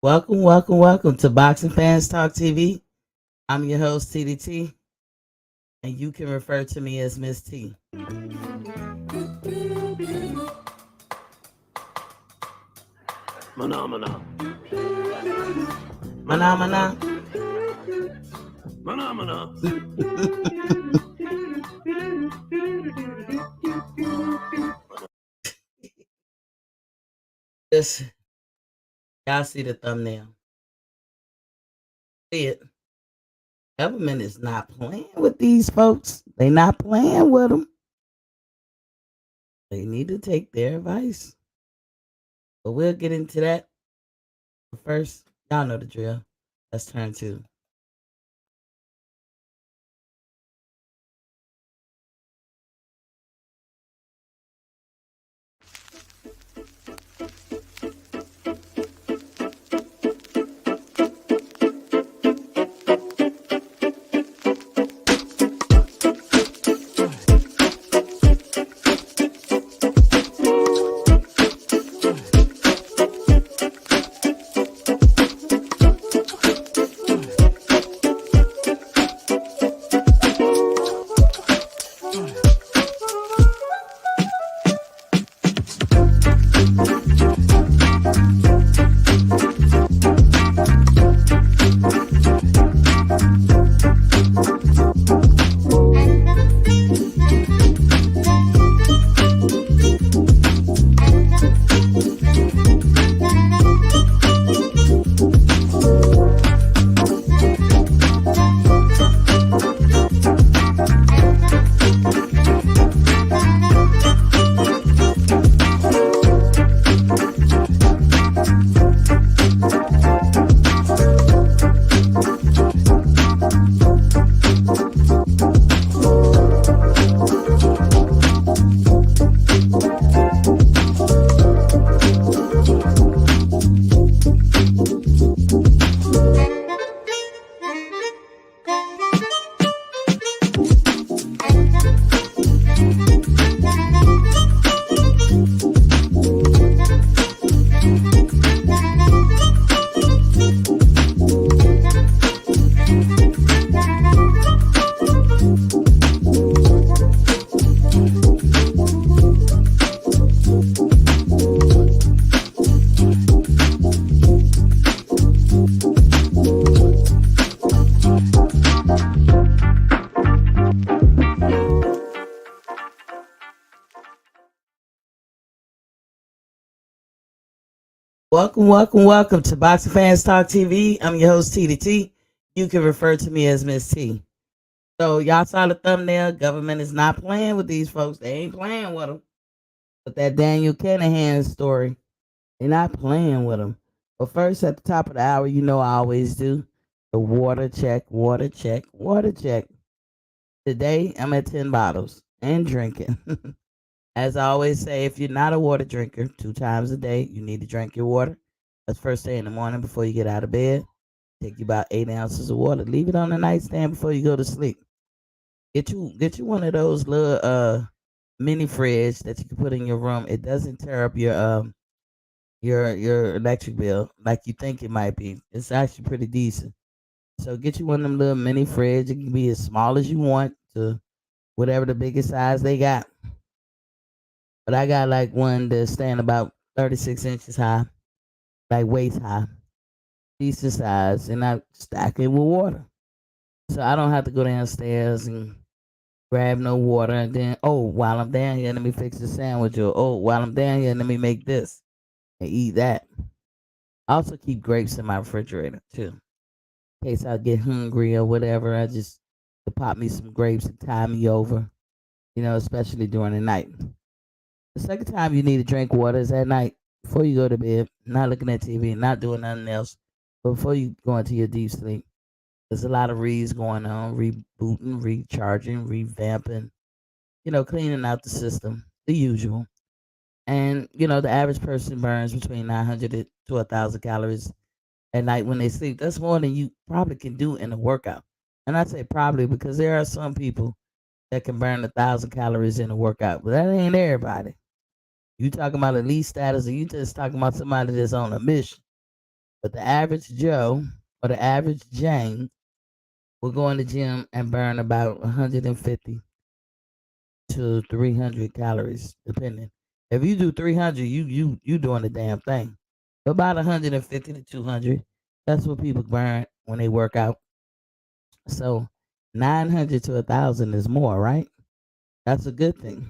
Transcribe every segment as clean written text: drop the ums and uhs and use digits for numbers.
Welcome to Boxing Fans Talk TV. I'm your host, TDT, and you can refer to me as Miss T. Phenomena. Mana. Phenomena. Listen, y'all see the thumbnail. See it. Government is not playing with these folks. They not playing with them. They need to take their advice. But we'll get into that. But first, y'all know the drill. Let's turn to welcome to Boxing Fans Talk TV. I'm your host, TDT. You can refer to me as Miss T. So y'all saw the thumbnail. Government is not playing with these folks. They ain't playing with them. But that Daniel Kinahan story, they're not playing with them. But first, at the top of the hour, you know I always do the water check, water check, water check. Today, I'm at 10 bottles and drinking. As I always say, if you're not a water drinker, 2 times a day, you need to drink your water. That's first thing in the morning before you get out of bed. Take you about 8 ounces of water. Leave it on the nightstand before you go to sleep. Get you one of those little mini fridge that you can put in your room. It doesn't tear up your electric bill like you think it might be. It's actually pretty decent. So get you one of them little mini fridge. It can be as small as you want to whatever the biggest size they got. But I got like one that's stand about 36 inches high, like waist high, decent size, and I stack it with water. So I don't have to go downstairs and grab no water and then, oh, while I'm down here, let me fix the sandwich, or oh, while I'm down here, let me make this and eat that. I also keep grapes in my refrigerator too, in case I get hungry or whatever. I just to pop me some grapes and tie me over, especially during the night. The second time you need to drink water is at night before you go to bed, not looking at TV, not doing nothing else, but before you go into your deep sleep. There's a lot of reads going on, rebooting, recharging, revamping, cleaning out the system, the usual. And, the average person burns between 900 to 1,000 calories at night when they sleep. That's more than you probably can do in a workout. And I say probably because there are some people that can burn 1,000 calories in a workout, but that ain't everybody. You talking about elite status, or you just talking about somebody that's on a mission? But the average Joe or the average Jane will go in the gym and burn about 150 to 300 calories, depending. If you do 300, you doing the damn thing. About 150 to 200. That's what people burn when they work out. So 900 to 1,000 is more, right? That's a good thing.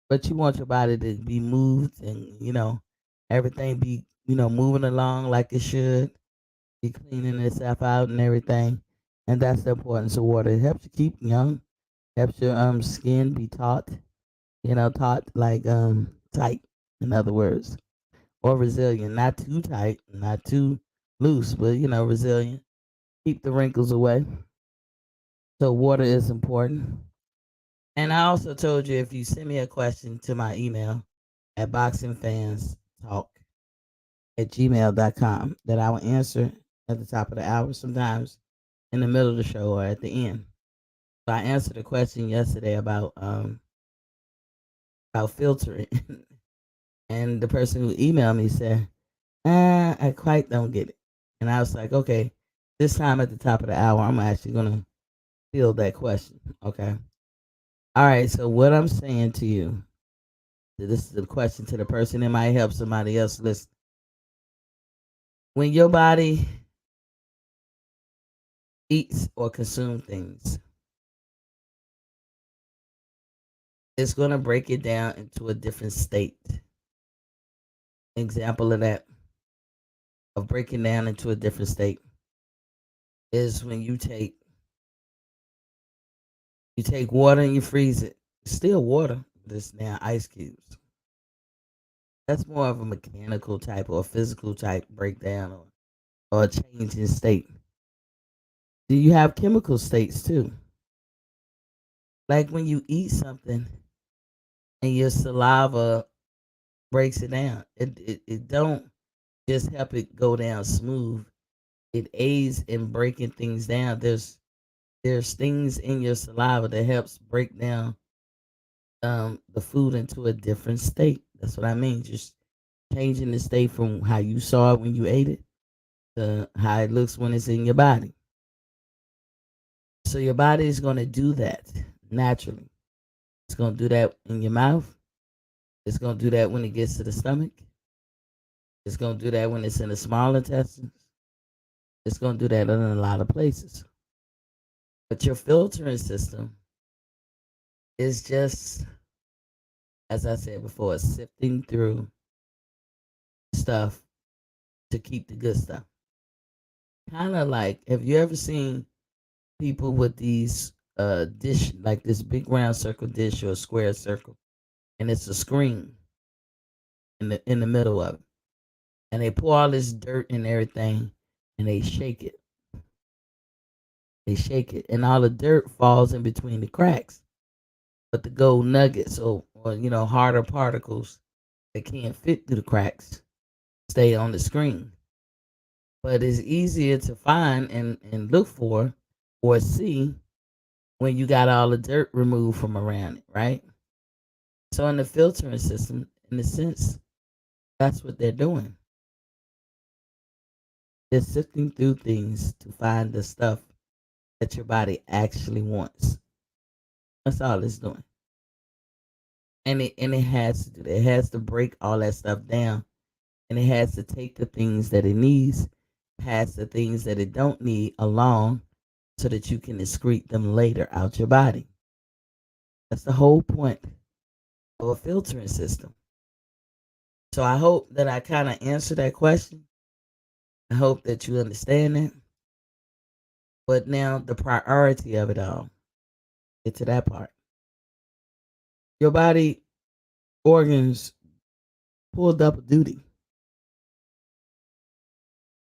But you want your body to be moved and, everything be, moving along like it should, be cleaning itself out and everything. And that's the importance of water. It helps you keep young, helps your skin be taut, taut like tight, in other words, or resilient. Not too tight, not too loose, but resilient. Keep the wrinkles away. So water is important. And I also told you if you send me a question to my email at boxingfanstalk@gmail.com that I will answer at the top of the hour, sometimes in the middle of the show or at the end. So I answered a question yesterday about filtering, and the person who emailed me said, I quite don't get it. And I was like, okay, this time at the top of the hour, I'm actually gonna field that question. Okay. All right. So what I'm saying to you, this is the question to the person that might help somebody else listen. When your body eats or consumes things, it's gonna break it down into a different state. Example of that, of breaking down into a different state, is when you take water and you freeze it. It's still water, but it's now ice cubes. That's more of a mechanical type or a physical type breakdown, or a change in state. Do you have chemical states too? Like when you eat something and your saliva breaks it down. It don't just help it go down smooth. It aids in breaking things down. There's things in your saliva that helps break down the food into a different state. That's what I mean. Just changing the state from how you saw it when you ate it to how it looks when it's in your body. So your body is going to do that naturally. It's going to do that in your mouth. It's going to do that when it gets to the stomach. It's going to do that when it's in the small intestines. It's going to do that in a lot of places. But your filtering system is just, as I said before, sifting through stuff to keep the good stuff. Kind of like, have you ever seen people with these dish, like this big round circle dish or a square circle, and it's a screen in the middle of it, and they pour all this dirt and everything, and they shake it. They shake it, and all the dirt falls in between the cracks. But the gold nuggets or harder particles that can't fit through the cracks stay on the screen. But it's easier to find and look for or see when you got all the dirt removed from around it, right? So in the filtering system, in a sense, that's what they're doing. They're sifting through things to find the stuff that your body actually wants. That's all it's doing. And it has to do that. It has to break all that stuff down, and it has to take the things that it needs past the things that it don't need along so that you can excrete them later out your body. That's the whole point of a filtering system. So I hope that I kind of answered that question. I hope that you understand it. But now the priority of it all, get to that part. Your body organs pull double duty.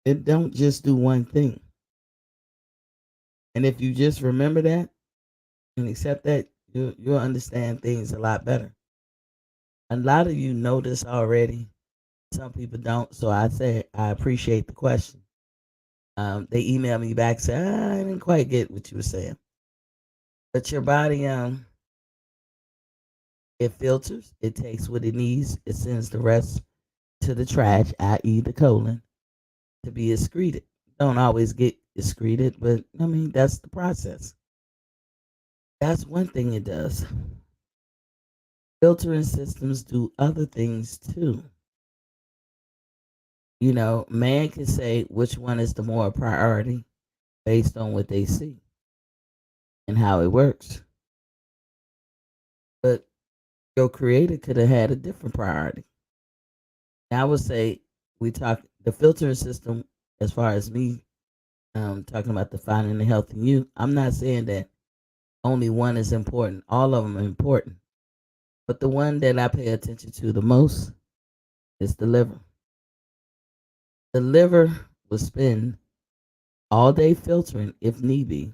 It don't just do one thing. And if you just remember that and accept that, you'll understand things a lot better. A lot of you know this already. Some people don't. So I say I appreciate the question. They emailed me back saying, I didn't quite get what you were saying. But your body, it filters, it takes what it needs, it sends the rest to the trash, i.e., the colon. to be excreted. Don't always get excreted, but I mean, that's the process. That's one thing it does. Filtering systems do other things too. Man can say which one is the more priority based on what they see and how it works. But your creator could have had a different priority. I would say we talk the filtering system as far as me talking about defining the health in you. I'm not saying that only one is important. All of them are important. But the one that I pay attention to the most is the liver. The liver will spend all day filtering if need be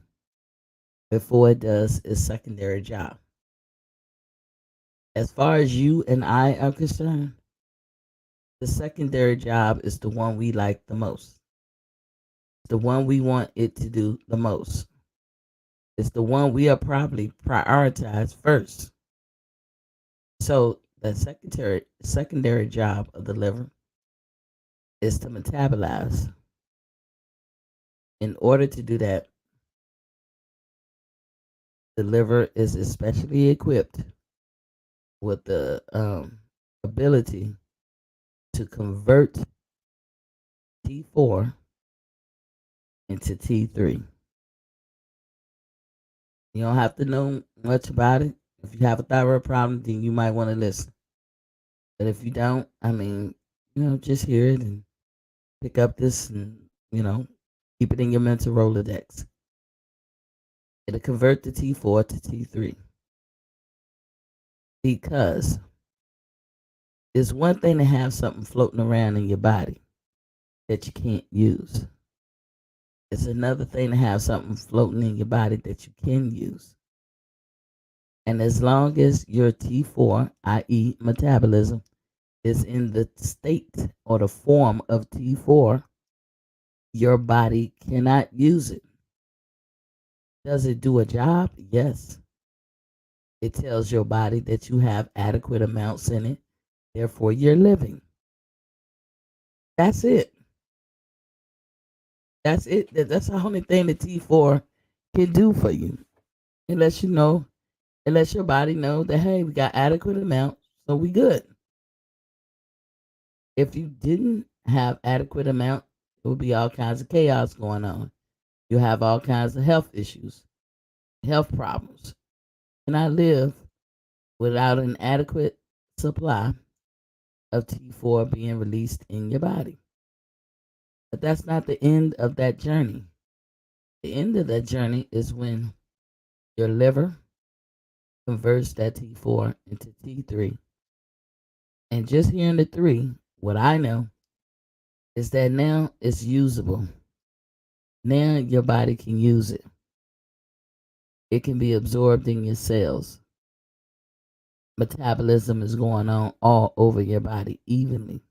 before it does its secondary job. As far as you and I are concerned, the secondary job is the one we like the most, the one we want it to do the most. It's the one we are probably prioritize first. So the secondary job of the liver is to metabolize. In order to do that, the liver is especially equipped with the ability to convert T4 into T3. You don't have to know much about it. If you have a thyroid problem, then you might want to listen. But if you don't, I mean, just hear it and pick up this and, keep it in your mental Rolodex. It'll convert the T4 to T3 because it's one thing to have something floating around in your body that you can't use. It's another thing to have something floating in your body that you can use. And as long as your T4, i.e., metabolism, is in the state or the form of T4, your body cannot use it. Does it do a job? Yes. It tells your body that you have adequate amounts in it, therefore, you're living. That's it. That's it. That's the only thing the T4 can do for you. It lets you know, it lets your body know that, hey, we got adequate amount, so we good. If you didn't have adequate amount, it would be all kinds of chaos going on. You have all kinds of health issues, health problems. And I live without an adequate supply of T4 being released in your body. But that's not the end of that journey. The end of that journey is when your liver converts that T4 into T3. And just hearing the three, what I know is that now it's usable. Now your body can use it. It can be absorbed in your cells. Metabolism is going on all over your body evenly.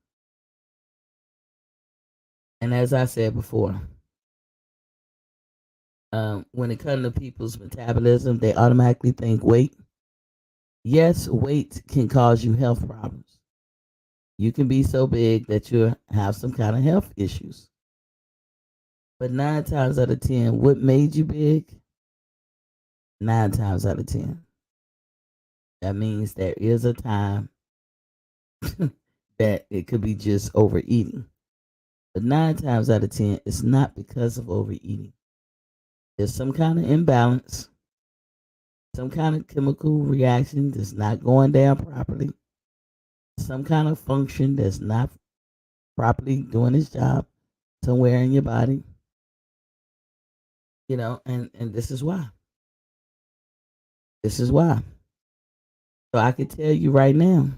And as I said before, when it comes to people's metabolism, they automatically think weight. Yes, weight can cause you health problems. You can be so big that you have some kind of health issues. But 9 times out of 10, what made you big? 9 times out of 10. That means there is a time that it could be just overeating. But 9 times out of 10, it's not because of overeating. There's some kind of imbalance, some kind of chemical reaction that's not going down properly, some kind of function that's not properly doing its job somewhere in your body, and this is why. This is why. So I can tell you right now,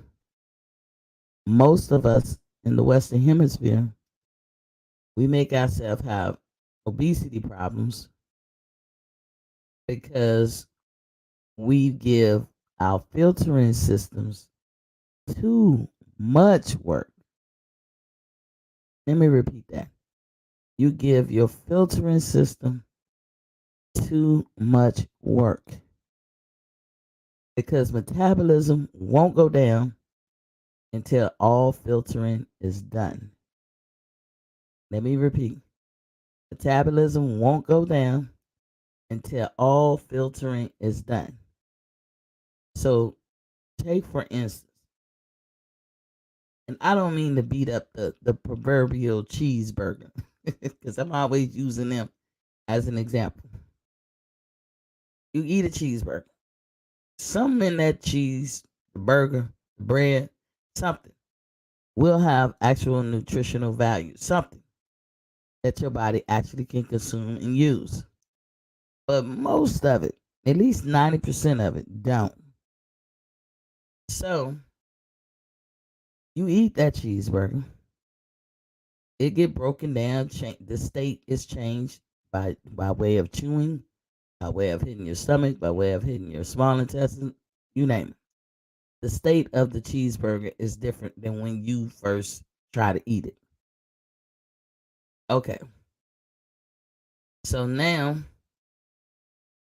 most of us in the Western Hemisphere, we make ourselves have obesity problems because we give our filtering systems too much work. Let me repeat that. You give your filtering system too much work because metabolism won't go down until all filtering is done. Let me repeat. Metabolism won't go down until all filtering is done. So, take for instance, and I don't mean to beat up the proverbial cheeseburger because I'm always using them as an example. You eat a cheeseburger, something in that cheese, the burger, the bread, something will have actual nutritional value, something that your body actually can consume and use. But most of it, at least 90% of it, don't. So you eat that cheeseburger, it get broken down. The state is changed by way of chewing, by way of hitting your stomach, by way of hitting your small intestine, you name it. The state of the cheeseburger is different than when you first try to eat it. Okay, so now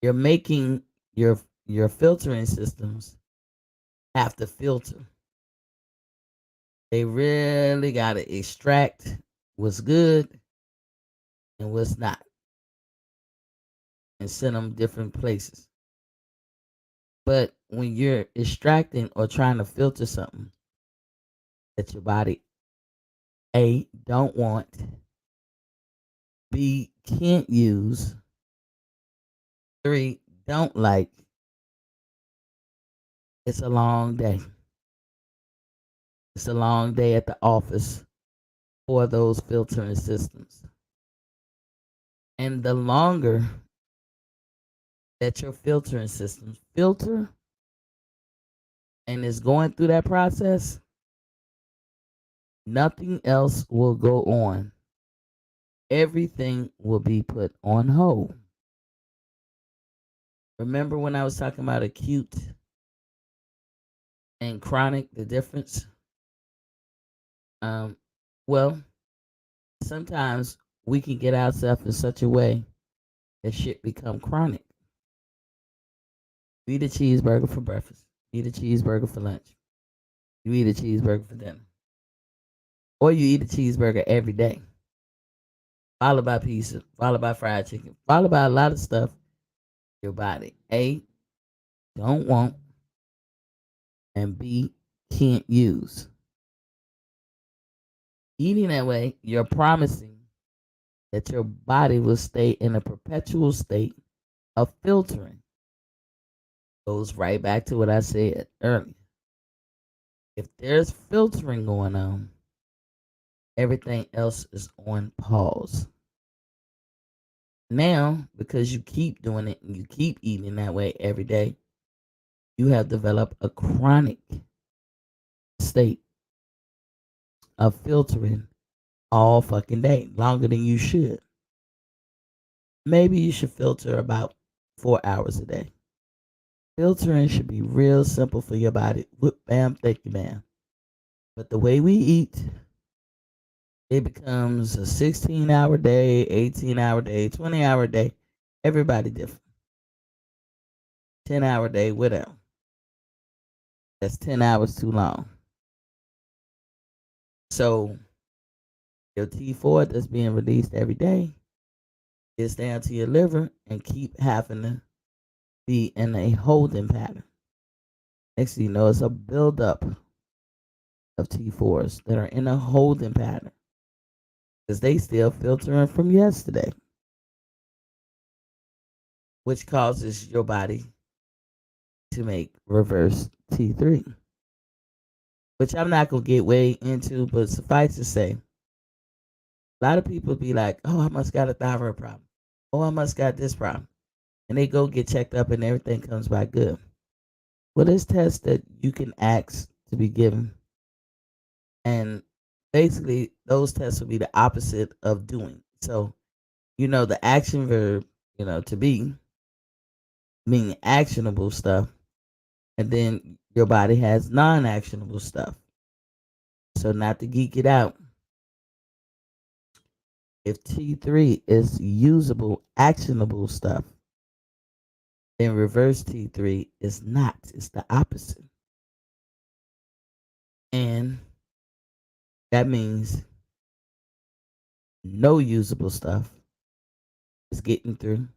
you're making your filtering systems have to filter. They really gotta extract what's good and what's not, and send them different places. But when you're extracting or trying to filter something that your body A don't want, B can't use, three don't like, it's a long day. It's a long day at the office for those filtering systems. And the longer that your filtering systems filter and is going through that process, nothing else will go on. Everything will be put on hold. Remember when I was talking about acute and chronic, the difference? Um, well, sometimes we can get ourselves in such a way that shit become chronic. You eat a cheeseburger for breakfast. You eat a cheeseburger for lunch. You eat a cheeseburger for dinner. Or you eat a cheeseburger every day. Followed by pizza, followed by fried chicken, followed by a lot of stuff your body A don't want and B can't use. Eating that way, you're promising that your body will stay in a perpetual state of filtering. Goes right back to what I said earlier. If there's filtering going on, everything else is on pause. Now, because you keep doing it and you keep eating that way every day, you have developed a chronic state of filtering all fucking day, longer than you should. Maybe you should filter about 4 hours a day. Filtering should be real simple for your body. Whoop, bam, thank you, ma'am. But the way we eat, it becomes a 16-hour day, 18-hour day, 20-hour day. Everybody different. 10-hour day, whatever. That's 10 hours too long. So your T4 that's being released every day gets down to your liver and keep having to be in a holding pattern. Next thing you know, it's a buildup of T4s that are in a holding pattern because they still filtering from yesterday, which causes your body to make reverse T3, which I'm not going to get way into, but suffice to say, a lot of people be like, oh, I must got a thyroid problem. Oh, I must got this problem. And they go get checked up and everything comes back good. Well, there's tests that you can ask to be given. And basically, those tests will be the opposite of doing. So, the action verb, to be, meaning actionable stuff. And then your body has non actionable stuff. So, not to geek it out, if T3 is usable, actionable stuff, then reverse T3 is not. It's the opposite. And that means no usable stuff is getting through.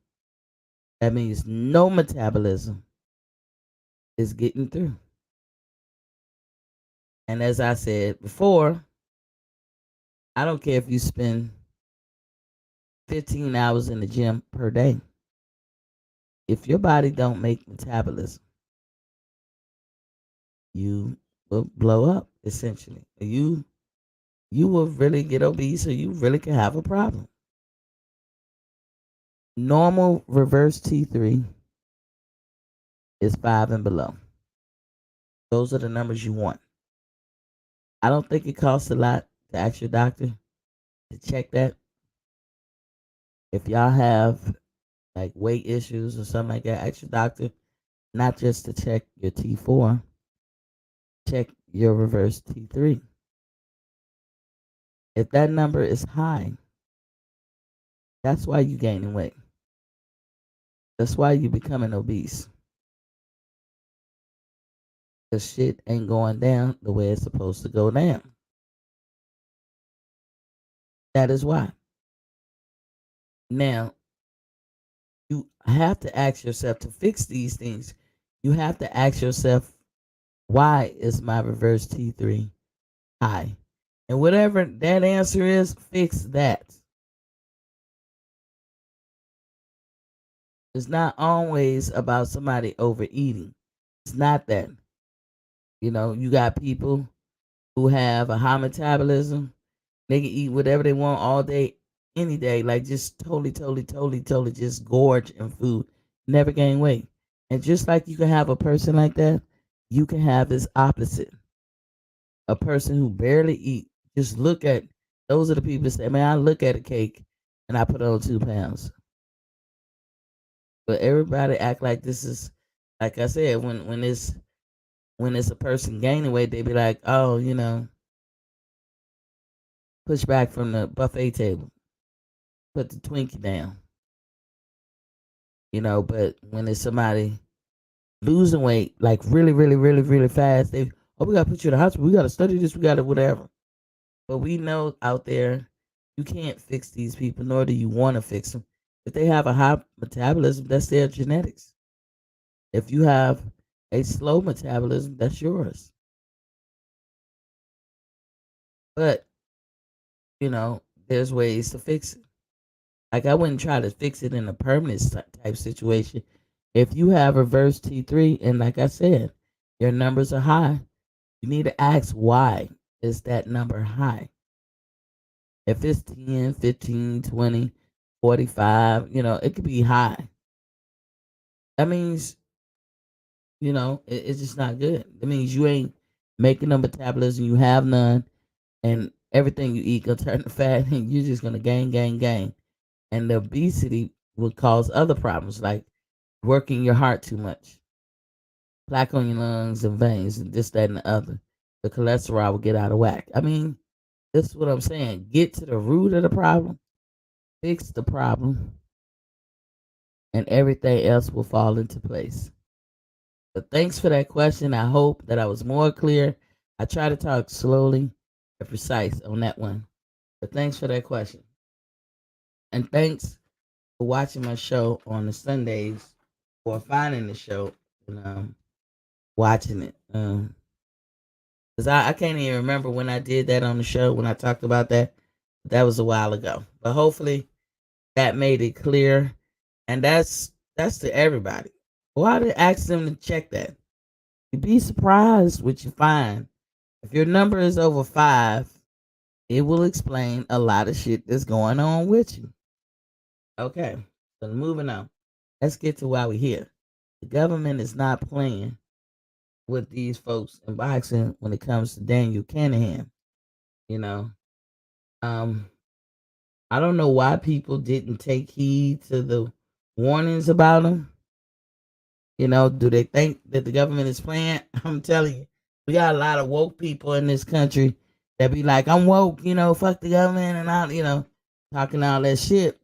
That means no metabolism is getting through. And as I said before, I don't care if you spend 15 hours in the gym per day. If your body don't make metabolism, you will blow up essentially. You will really get obese or you really can have a problem. Normal reverse T3 is 5 and below. Those are the numbers you want. I don't think it costs a lot to ask your doctor to check that. If y'all have like weight issues or something like that, ask your doctor not just to check your T4, check your reverse T3. If that number is high, that's why you gaining weight. That's why you becoming obese. Cause shit ain't going down the way it's supposed to go down. That is why. Now, you have to ask yourself to fix these things. You have to ask yourself, why is my reverse T3 high? And whatever that answer is, fix that. It's not always about somebody overeating. It's not that. You know, you got people who have a high metabolism. They can eat whatever they want all day, any day, like just totally just gorge in food, never gain weight. And just like you can have a person like that, you can have this opposite. A person who barely eat. Just look at those are the people that say, man, I look at a cake and I put on 2 pounds. But everybody act like this is like I said, when it's a person gaining weight, they be like, oh, push back from the buffet table, put the Twinkie down, But when it's somebody losing weight, like really fast, we gotta put you in the hospital, we gotta study this, we gotta whatever. But we know out there, you can't fix these people, nor do you want to fix them. If they have a high metabolism, that's their genetics. If you have a slow metabolism, that's yours. But there's ways to fix it. Like I wouldn't try to fix it in a permanent type situation. If you have reverse T3 and like I said, your numbers are high, you need to ask why is that number high? If it's 10, 15, 20, 45, it could be high. That means, it's just not good. That means you ain't making no metabolism, you have none, and everything you eat gonna turn to fat and you're just gonna gain. And the obesity will cause other problems like working your heart too much, plaque on your lungs and veins, and this, that, and the other. The cholesterol will get out of whack. I mean, this is what I'm saying. Get to the root of the problem, fix the problem, and everything else will fall into place. But thanks for that question. I hope that I was more clear. I try to talk slowly and precise on that one. But thanks for that question. And thanks for watching my show on the Sundays or finding the show and watching it. Cause I can't even remember when I did that on the show when I talked about that. That was a while ago. But hopefully that made it clear. And that's to everybody. Why did ask them to check that? You'd be surprised what you find. If your number is over 5, it will explain a lot of shit that's going on with you. Okay, so moving on. Let's get to why we're here. The government is not playing with these folks in boxing when it comes to Daniel Canahan. You know, um, I don't know why people didn't take heed to the warnings about him. Do they think that the government is playing? I'm telling you, we got a lot of woke people in this country that be like, I'm woke, fuck the government and all, talking all that shit.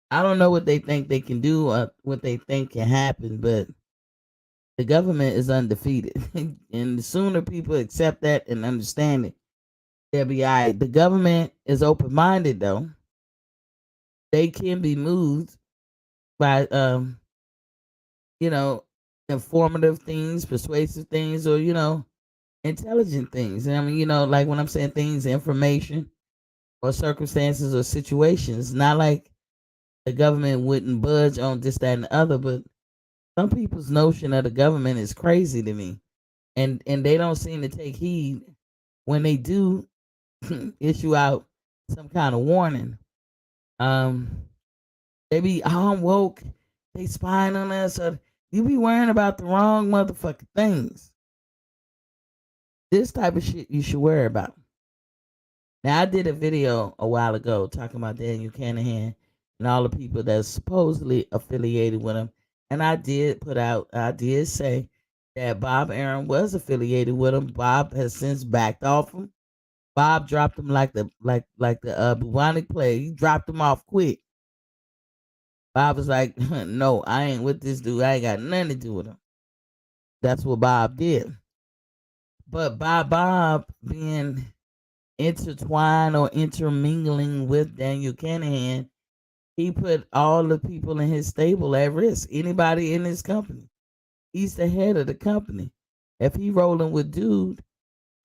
I don't know what they think they can do or what they think can happen, but the government is undefeated. And the sooner people accept that and understand it, they'll be all right. The government is open minded though. They can be moved by you know, informative things, persuasive things, or intelligent things. And I mean, like when I'm saying things, information or circumstances or situations, not like the government wouldn't budge on this, that, and the other, but some people's notion of the government is crazy to me. And they don't seem to take heed when they do issue out some kind of warning. Um, they be I'm woke, they spying on us, or you be worrying about the wrong motherfucking things. This type of shit you should worry about. Now I did a video a while ago talking about Daniel Canahan and all the people that's supposedly affiliated with him. And I did say that Bob Aaron was affiliated with him. Bob has since backed off him. Bob dropped him like the bubonic plague. He dropped him off quick. Bob was like, no, I ain't with this dude. I ain't got nothing to do with him. That's what Bob did. But by Bob being intertwined or intermingling with Daniel Canahan, he put all the people in his stable at risk. Anybody in his company. He's the head of the company. If he rolling with dude,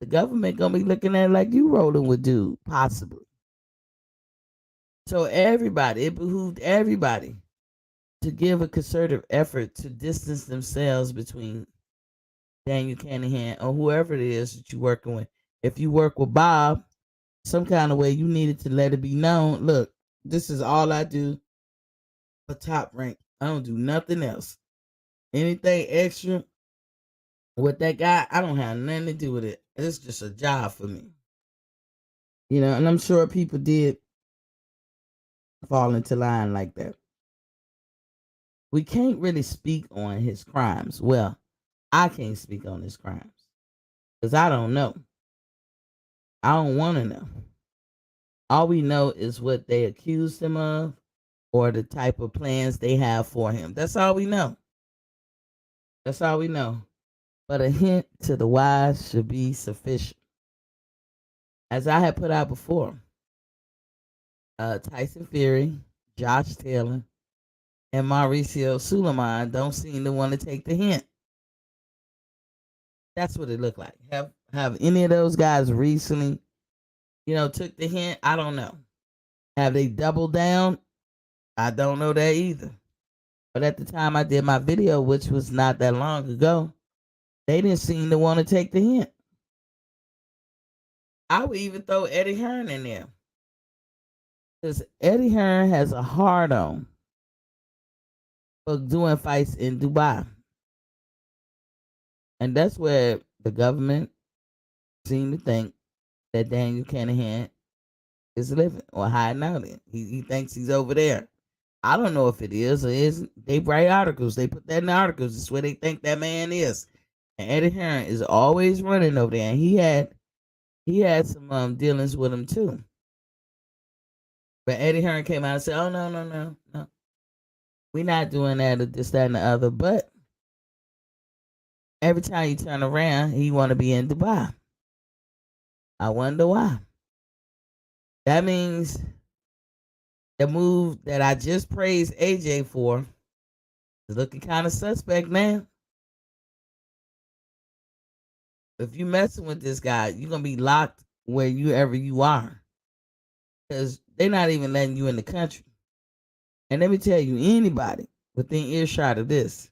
the government gonna be looking at it like you rolling with dude, possibly. So it behooved everybody to give a concerted effort to distance themselves between Daniel Canahan or whoever it is that you're working with. If you work with Bob, some kind of way you needed to let it be known. Look, this is all I do for Top Rank. I don't do nothing else. Anything extra with that guy, I don't have nothing to do with it. It's just a job for me. And I'm sure people did fall into line like that. We can't really speak on his crimes. Well, I can't speak on his crimes because I don't know. I don't want to know. All we know is what they accused him of or the type of plans they have for him. That's all we know. That's all we know. But a hint to the wise should be sufficient. As I had put out before, Tyson Fury, Josh Taylor, and Mauricio Suleiman don't seem to want to take the hint. That's what it looked like. Have any of those guys recently, took the hint? I don't know. Have they doubled down? I don't know that either. But at the time I did my video, which was not that long ago, they didn't seem to want to take the hint. I would even throw Eddie Hearn in there. Because Eddie Hearn has a hard on for doing fights in Dubai. And that's where the government seemed to think that Daniel Canahan is living or hiding out in. He thinks he's over there. I don't know if it is or isn't. They write articles. They put that in the articles. It's where they think that man is. And Eddie Hearn is always running over there. And he had some dealings with him too. But Eddie Hearn came out and said, "Oh no. We're not doing that or this, that, and the other." But every time you turn around, he want to be in Dubai. I wonder why. That means the move that I just praised AJ for is looking kind of suspect now. If you messing with this guy, you're gonna be locked wherever you are, because they're not even letting you in the country. And let me tell you, anybody within earshot of this,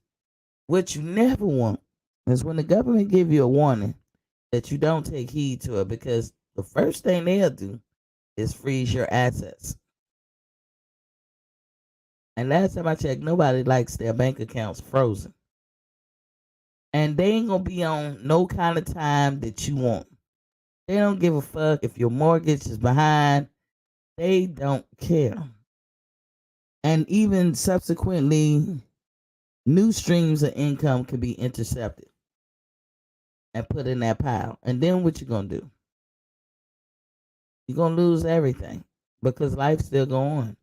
what you never want is when the government give you a warning that you don't take heed to it, because the first thing they'll do is freeze your assets. And last time I checked, nobody likes their bank accounts frozen. And they ain't gonna be on no kind of time that you want. They don't give a fuck if your mortgage is behind. They don't care. And even subsequently, new streams of income can be intercepted and put in that pile. And then what you gonna do? You're gonna lose everything because life still go on.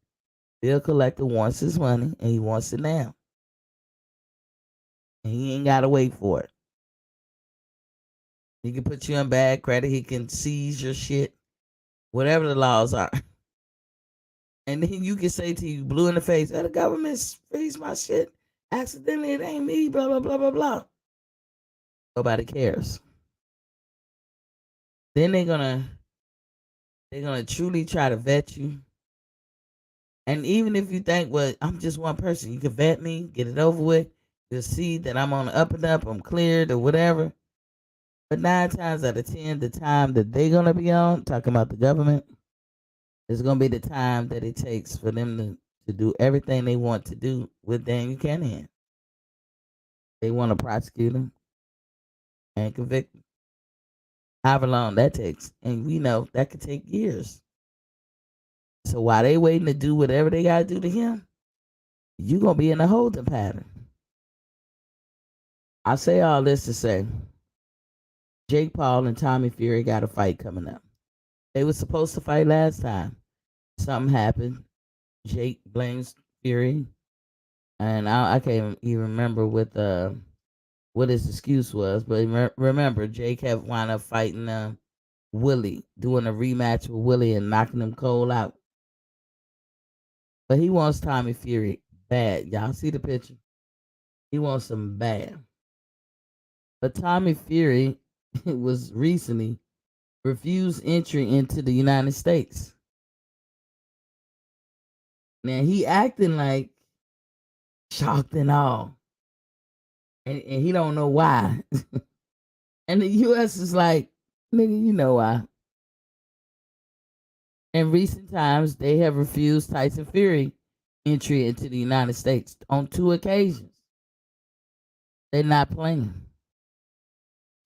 Bill collector wants his money and he wants it now. And he ain't gotta wait for it. He can put you in bad credit. He can seize your shit whatever the laws are. And then you can say to you, blue in the face, the government freeze my shit. Accidentally, it ain't me, blah, blah, blah, blah, blah. Nobody cares. Then they're gonna truly try to vet you. And even if you think, well, I'm just one person, you can vet me, get it over with. You'll see that I'm on the up and up, I'm cleared or whatever. But 9 times out of 10, the time that they're gonna be on, talking about the government, is gonna be the time that it takes for them to do everything they want to do with Daniel Canahan. They want to prosecute him and convict him. However long that takes. And we know that could take years. So while they waiting to do whatever they gotta do to him, you're gonna be in a holding pattern. I say all this to say Jake Paul and Tommy Fury got a fight coming up. They were supposed to fight last time. Something happened. Jake blames Fury. And I can't even remember what his excuse was. But remember, Jake had wound up fighting Willie, doing a rematch with Willie and knocking him cold out. But he wants Tommy Fury bad. Y'all see the picture? He wants him bad. But Tommy Fury was recently refused entry into the United States. Now he acting like shocked and all. And he don't know why. And the US is like, nigga, you know why. In recent times, they have refused Tyson Fury entry into the United States on 2 occasions. They're not playing.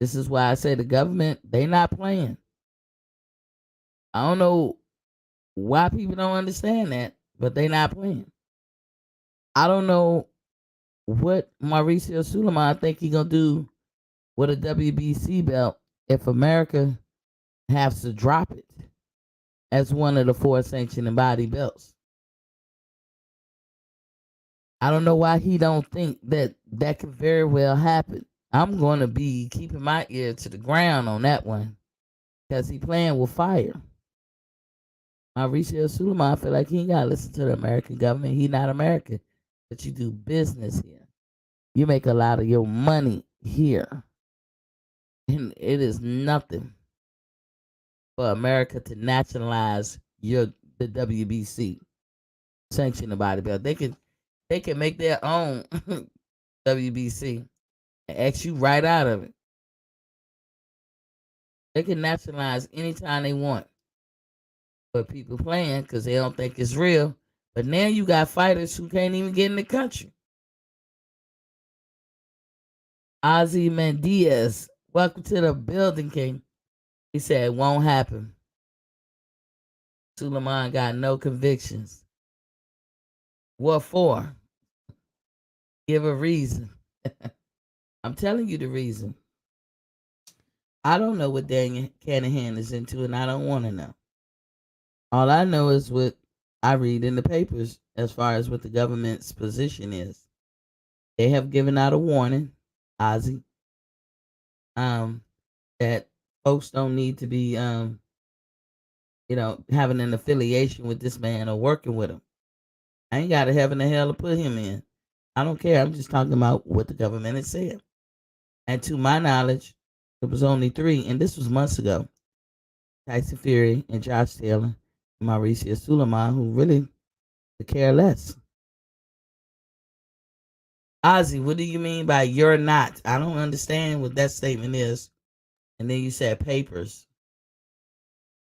This is why I say the government, they not playing. I don't know why people don't understand that, but they not playing. I don't know what Mauricio Sulaiman think he gonna do with a WBC belt if America has to drop it as one of the 4 sanctioned and body belts. I don't know why he don't think that that could very well happen. I'm going to be keeping my ear to the ground on that one because he playing with fire. Mauricio Sulaiman, I feel like he ain't got to listen to the American government. He not American, but you do business here. You make a lot of your money here. And it is nothing for America to nationalize the WBC, sanction the body belt. They can make their own WBC and X you right out of it. They can nationalize anytime they want. But people playing because they don't think it's real. But now you got fighters who can't even get in the country. Ozymandias, welcome to the building, King. He said it won't happen. Sulaiman got no convictions. What for? Give a reason. I'm telling you the reason. I don't know what Daniel Canahan is into, and I don't want to know. All I know is what I read in the papers as far as what the government's position is. They have given out a warning, Ozzy, that folks don't need to be, having an affiliation with this man or working with him. I ain't got a heaven or hell to put him in. I don't care. I'm just talking about what the government has said. And to my knowledge, it was only 3, and this was months ago. Tyson Fury and Josh Taylor and Mauricio Sulaiman, who really could care less. Ozzy, what do you mean by you're not? I don't understand what that statement is. And then you said papers.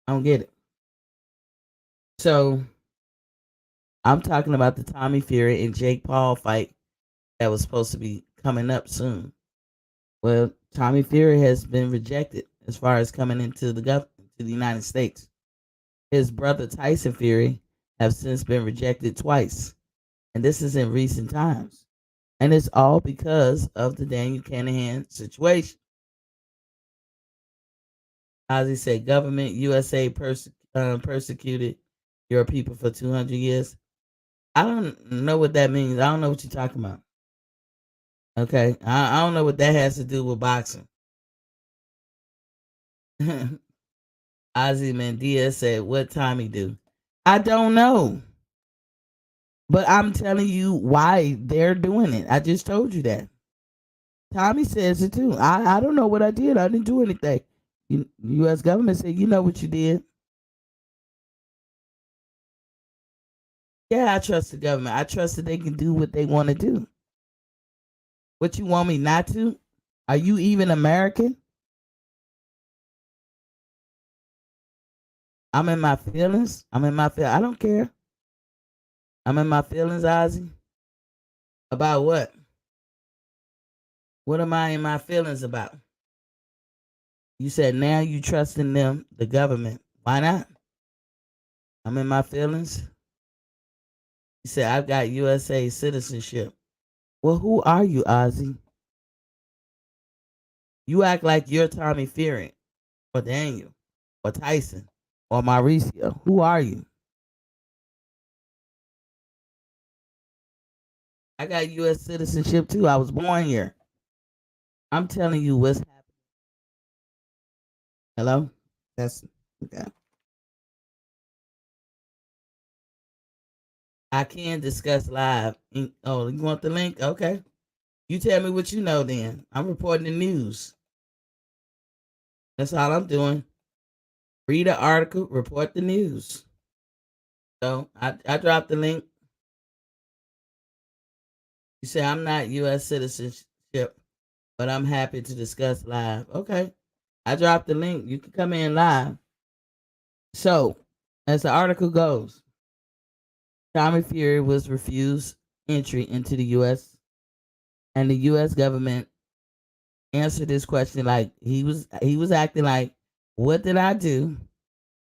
I don't get it. So I'm talking about the Tommy Fury and Jake Paul fight that was supposed to be coming up soon. Well, Tommy Fury has been rejected as far as coming into the United States. His brother Tyson Fury has since been rejected twice, and this is in recent times. And it's all because of the Daniel Canahan situation. As he said, government USA persecuted your people for 200 years. I don't know what that means. I don't know what you're talking about. Okay, I don't know what that has to do with boxing. Mendia said, "What time he do?" I don't know, but I'm telling you why they're doing it. I just told you that. Tommy says it too. I don't know what I did. I didn't do anything. U.S. government said, "You know what you did." Yeah, I trust the government. I trust that they can do what they want to do. What you want me not to? Are you even American? I'm in my feelings. I don't care. I'm in my feelings, Ozzy. About what? What am I in my feelings about? You said now you trusting them, the government. Why not? I'm in my feelings. You said I've got USA citizenship. Well, who are you, Ozzy? You act like you're Tommy Fury or Daniel or Tyson or Mauricio. Who are you? I got U.S. citizenship too. I was born here. I'm telling you what's happening. Hello? That's okay. I can discuss live. Oh, you want the link? Okay. You tell me what you know then. I'm reporting the news. That's all I'm doing. Read an article, report the news. So I dropped the link. You say I'm not U.S. citizenship, but I'm happy to discuss live. Okay. I dropped the link. You can come in live. So, as the article goes, Tommy Fury was refused entry into the U.S. and the U.S. government answered this question like he was acting like, "What did I do?"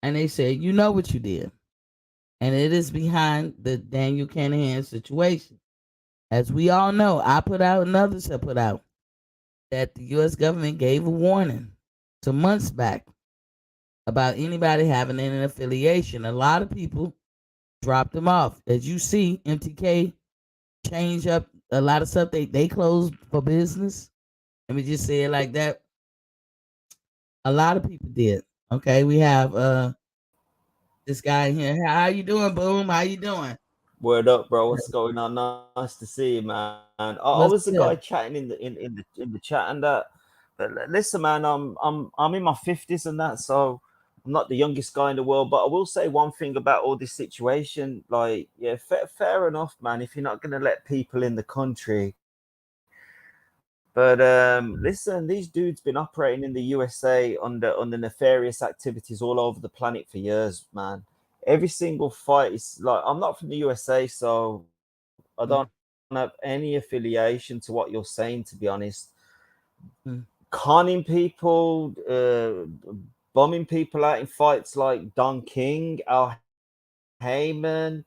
And they said, "You know what you did," and it is behind the Daniel Canahan situation. As we all know, I put out and others have put out that the U.S. government gave a warning some months back about anybody having an affiliation. A lot of people dropped them off. As you see, MTK changed up a lot of stuff. They closed for business. Let me just say it like that. A lot of people did. Okay, we have this guy here. How you doing, Boom? How you doing? Word up, bro. What's going on? Nice to see you, man. I What's was the guy good? chatting in the chat and that. But listen, man, I'm in my 50s and that, so I'm not the youngest guy in the world. But I will say one thing about all this situation. Like, yeah, fair enough, man. If you're not gonna let people in the country, but listen, these dudes been operating in the USA under nefarious activities all over the planet for years, man. Every single fight is like I'm not from the USA, so I don't have any affiliation to what you're saying. To be honest, Mm-hmm. conning people, bombing people out in fights like Don King, Al Heyman,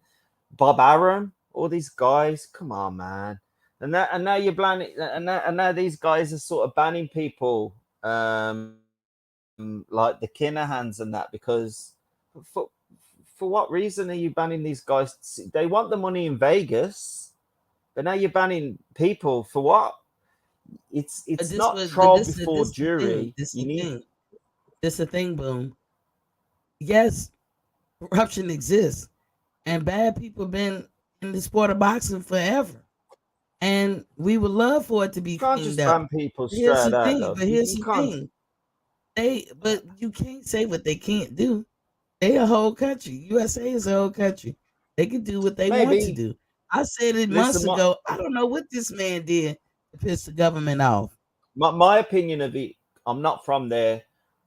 Bob Arum, all these guys. Come on, man. And now you're banning and now these guys are sort of banning people like the Kinahans and that because for for what reason are you banning these guys? They want the money in Vegas, but now you're banning people for what? It's not But trial before this the thing. jury. This You the need thing. This the thing, Boom. Yes, corruption exists, and bad people been in the sport of boxing forever, and we would love for it to you be can't cleaned just up. ban people Here's straight the out thing. though. But here's You the can't. thing. But you can't say what they can't do. They a whole country. USA is a whole country. They can do what they want to Maybe do. I said it months listen. ago. I don't know what this man did to piss the government off. My opinion of it, I'm not from there.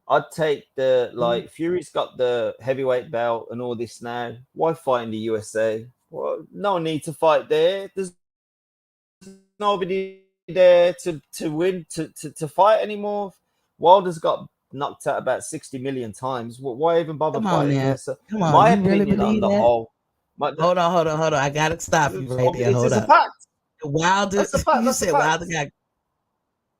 I'd take the Mhm. like Fury's got the heavyweight belt and all this now. Why fight in the USA? Well, no need to fight there. There's nobody there to win to fight anymore. Wilder's got knocked out about 60 million times. Why even bother fighting there? So Come on my now. Come opinion on. on You the really whole, believe that? my Hold on. I gotta stop you right there. it's Hold a up. fact. Wilder, That's a fact. you That's a said fact.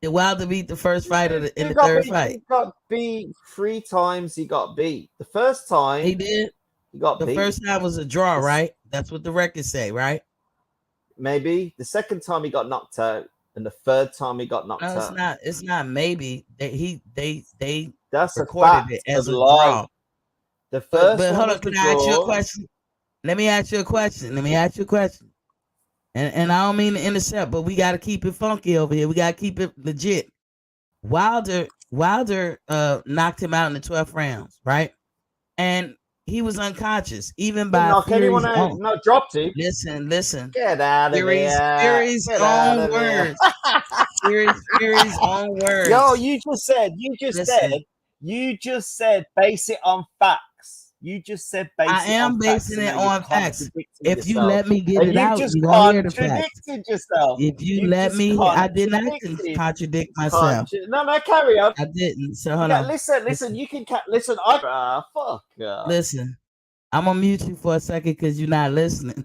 Wilder beat the first fight of in He the got third beat. fight. He got beat 3 times. He got beat. The first He time did. he got The beat. first time was a draw, This right? That's what the records say, right? maybe the second time he got knocked out, and the third time he got No, knocked it's out. not. It's not. Maybe they That's a recorded it fact of as a life. draw. The But first one hold was on, the can I ask you a draw. question? Let me ask you a question. And I don't mean to intercept, but we got to keep it funky over here. We got to keep it legit. Wilder knocked him out in the 12th rounds, right? And he was unconscious, even Didn't by knock anyone Fury's out. own. No, dropped him. Listen. Get out of here. Fury's Get out own of here. words. Fury's own Yo, words. Listen, you just said, base it on facts. You just said I base it on am facts, basing and it now you're on facts. contradicting If you yourself. let me get And it you've out, just you're gonna hear the facts. contradicted yourself. If you You've let just me, I did not contradicted. contradict myself. No, carry on. I didn't. So hold on. Listen. You can listen. Fuck. Listen. I'm gonna mute you for a second because you're not listening.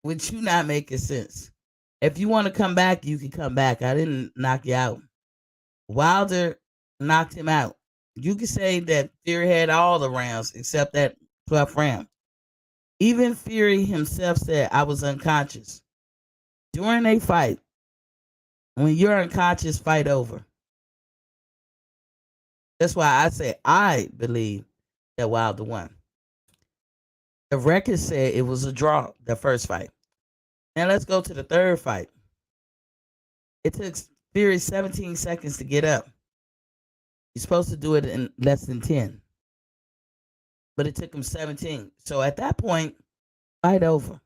With you not making sense. If you want to come back, you can come back. I didn't knock you out. Wilder knocked him out. You could say that Fury had all the rounds except that 12th round. Even Fury himself said, I was unconscious. During a fight, when you're unconscious, fight over. That's why I say I believe that Wilder won. The record said it was a draw, the first fight. Now let's go to the third fight. It took Fury 17 seconds to get up. He's supposed to do it in less than 10. But it took him 17. So at that point, fight over.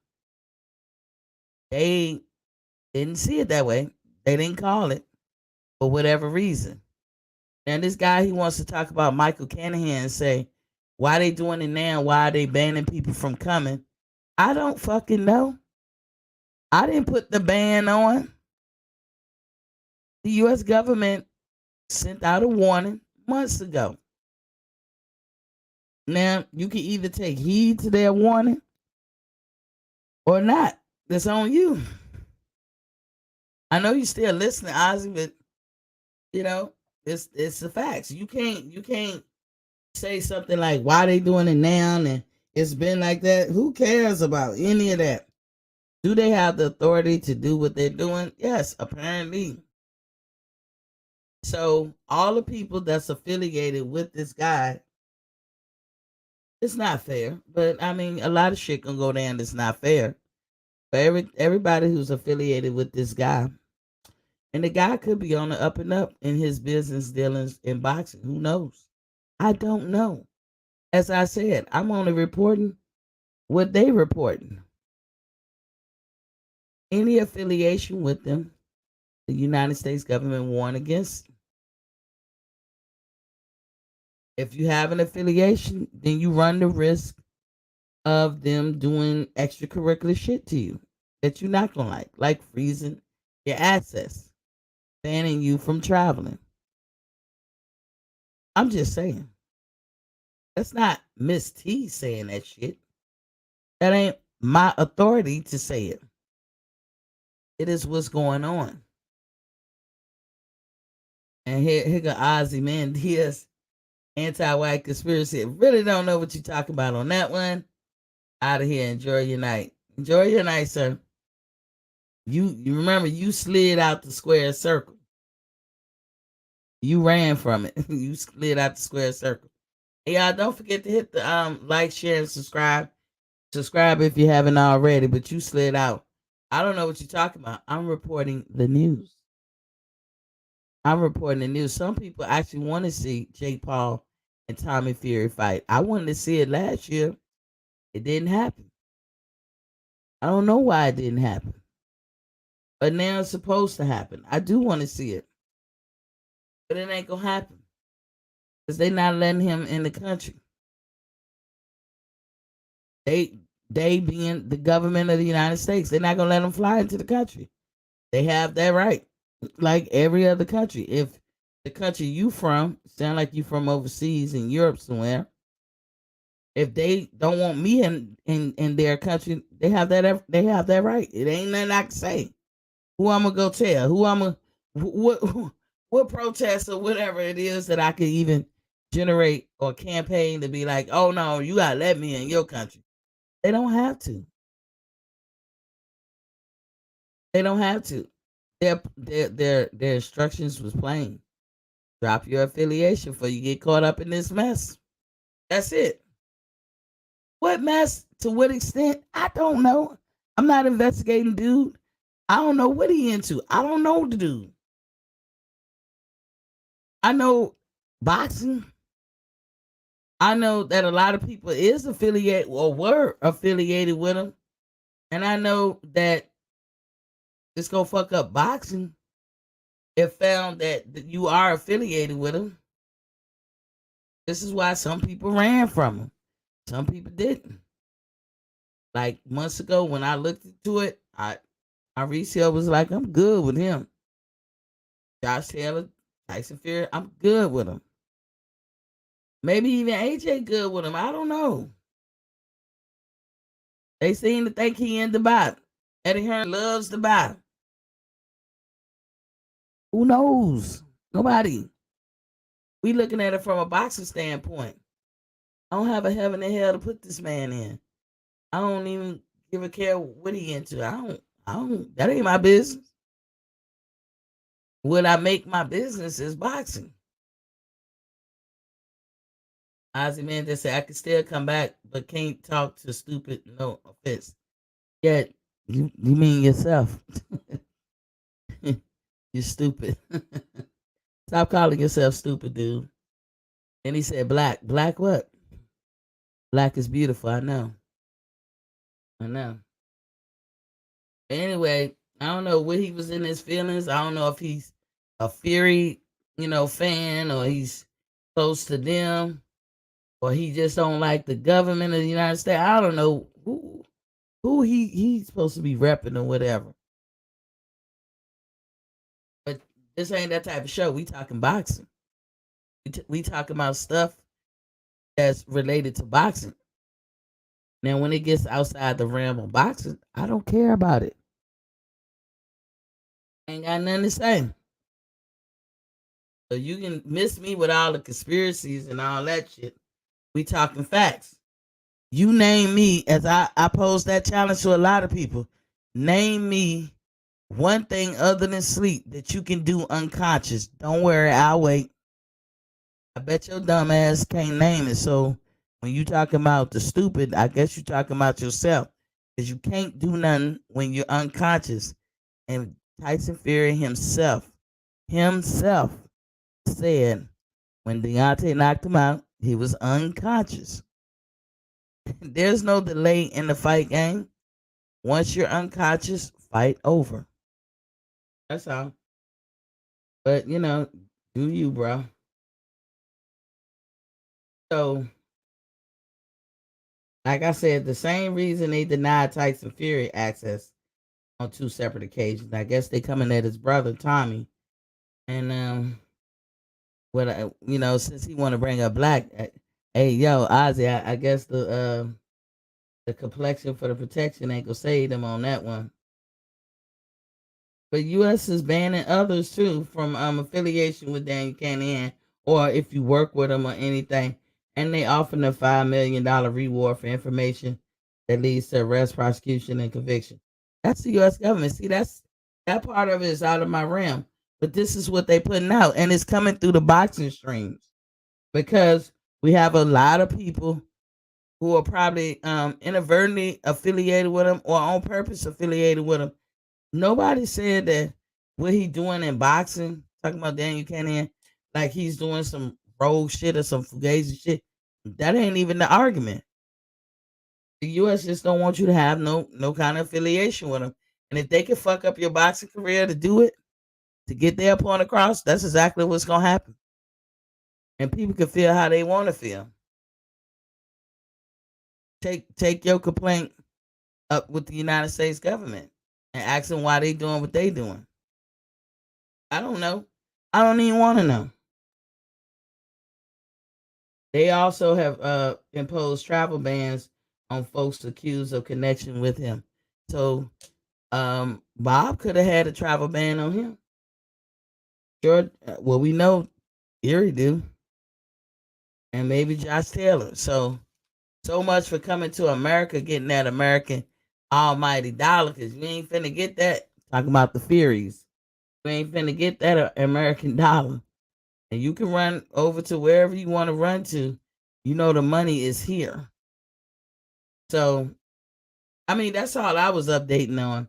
They didn't see it that way. They didn't call it for whatever reason. And this guy, he wants to talk about Michael Canahan and say, why they doing it now? Why are they banning people from coming? I don't fucking know. I didn't put the ban on. The U.S. government sent out a warning months ago. Now, you can either take heed to their warning or not. That's on you. I know you're still listening, Ozzy, but you know, it's the facts. You can't say something like why they doing it now and it's been like that. Who cares about any of that? Do they have the authority to do what they're doing? Yes, apparently. So all the people that's affiliated with this guy, it's not fair. But I mean, a lot of shit can go down that's not fair. For everybody who's affiliated with this guy. And the guy could be on the up and up in his business dealings in boxing. Who knows? I don't know. As I said, I'm only reporting what they reporting. Any affiliation with them, the United States government warned against. If you have an affiliation, then you run the risk of them doing extracurricular shit to you that you're not gonna like freezing your access, banning you from traveling. I'm just saying. That's not Miss T saying that shit. That ain't my authority to say it. It is what's going on. And here go Ozzy, man. Diaz, anti-white conspiracy. Really don't know what you're talking about on that one. Out of here. Enjoy your night. Enjoy your night, sir. You remember you slid out the square circle. You ran from it. You slid out the square circle. Hey, y'all, don't forget to hit the like, share, and subscribe. Subscribe if you haven't already, but you slid out. I don't know what you're talking about. I'm reporting the news. I'm reporting the news. Some people actually want to see Jake Paul and Tommy Fury fight. I wanted to see it last year. It didn't happen. I don't know why it didn't happen. But now it's supposed to happen. I do want to see it. But it ain't going to happen. Because they're not letting him in the country. They being the government of the United States, they're not going to let him fly into the country. They have that right. Like every other country. If the country you from sound like you from overseas in Europe somewhere, if they don't want me in their country, they have that right. It ain't nothing I can say. Who I'm gonna go tell? Who I'm gonna what protest or whatever it is that I could even generate or campaign to be like, oh no, you gotta let me in your country. They don't have to. They don't have to. Their instructions was plain. Drop your affiliation before you get caught up in this mess. That's it. What mess? To what extent? I don't know. I'm not investigating, dude. I don't know what he into. I don't know the dude. I know boxing. I know that a lot of people is affiliated or were affiliated with him. And I know that it's gonna fuck up boxing if found that you are affiliated with him. This is why some people ran from him. Some people didn't. Like months ago when I looked into it, my resale was like, I'm good with him. Josh Taylor, Tyson Fury, I'm good with him. Maybe even AJ good with him. I don't know. They seem to think he in Dubai. Eddie Hearn loves Dubai. Who knows? Nobody. We looking at it from a boxing standpoint. I don't have a heaven and hell to put this man in. I don't even give a care what he into. I don't that ain't my business. What I make my business is boxing. Ozzy man just said I can still come back, but can't talk to stupid. No offense. Yet you mean yourself? You're stupid. Stop calling yourself stupid, dude. And he said, "Black, black what? Black is beautiful. I know. I know." Anyway, I don't know what he was in his feelings. I don't know if he's a Fury, fan, or he's close to them, or he just don't like the government of the United States. I don't know who he's supposed to be repping or whatever. But this ain't that type of show. We talking boxing. We talking about stuff that's related to boxing. Now, when it gets outside the realm of boxing, I don't care about it. Ain't got nothing to say. So you can miss me with all the conspiracies and all that shit. We talking facts. You name me, as I posed that challenge to a lot of people. Name me one thing other than sleep that you can do unconscious. Don't worry, I'll wait. I bet your dumb ass can't name it. So when you talking about the stupid, I guess you talking about yourself. Because you can't do nothing when you're unconscious. And Tyson Fury himself said when Deontay knocked him out, he was unconscious. There's no delay in the fight game. Once you're unconscious, fight over. That's all. But do you, bro? So, like I said, the same reason they denied Tyson Fury access on two separate occasions. I guess they coming at his brother Tommy, and since he want to bring up black, hey yo, Ozzy, I guess the complexion for the protection ain't gonna save them on that one. But U.S. is banning others too from affiliation with Daniel Canahan, or if you work with them or anything, and they offering a $5 million reward for information that leads to arrest, prosecution, and conviction. That's the U.S. government. See, that part of it is out of my realm. But this is what they putting out, and it's coming through the boxing streams because we have a lot of people who are probably inadvertently affiliated with them or on purpose affiliated with them. Nobody said that what he doing in boxing, talking about Daniel Canahan, like he's doing some rogue shit or some fugazi shit. That ain't even the argument. The U.S. just don't want you to have no kind of affiliation with them. And if they can fuck up your boxing career to do it, to get their point across, that's exactly what's gonna happen. And people can feel how they want to feel. Take your complaint up with the United States government and ask them why they doing what they doing. I don't know. I don't even want to know. They also have imposed travel bans on folks accused of connection with him. So Bob could have had a travel ban on him. Sure. Well, we know Erie do. And maybe Josh Taylor. So much for coming to America, getting that American almighty dollar, because you ain't finna get that. Talking about the Furies. You ain't finna get that American dollar. And you can run over to wherever you want to run to. You know the money is here. So I mean, that's all I was updating on.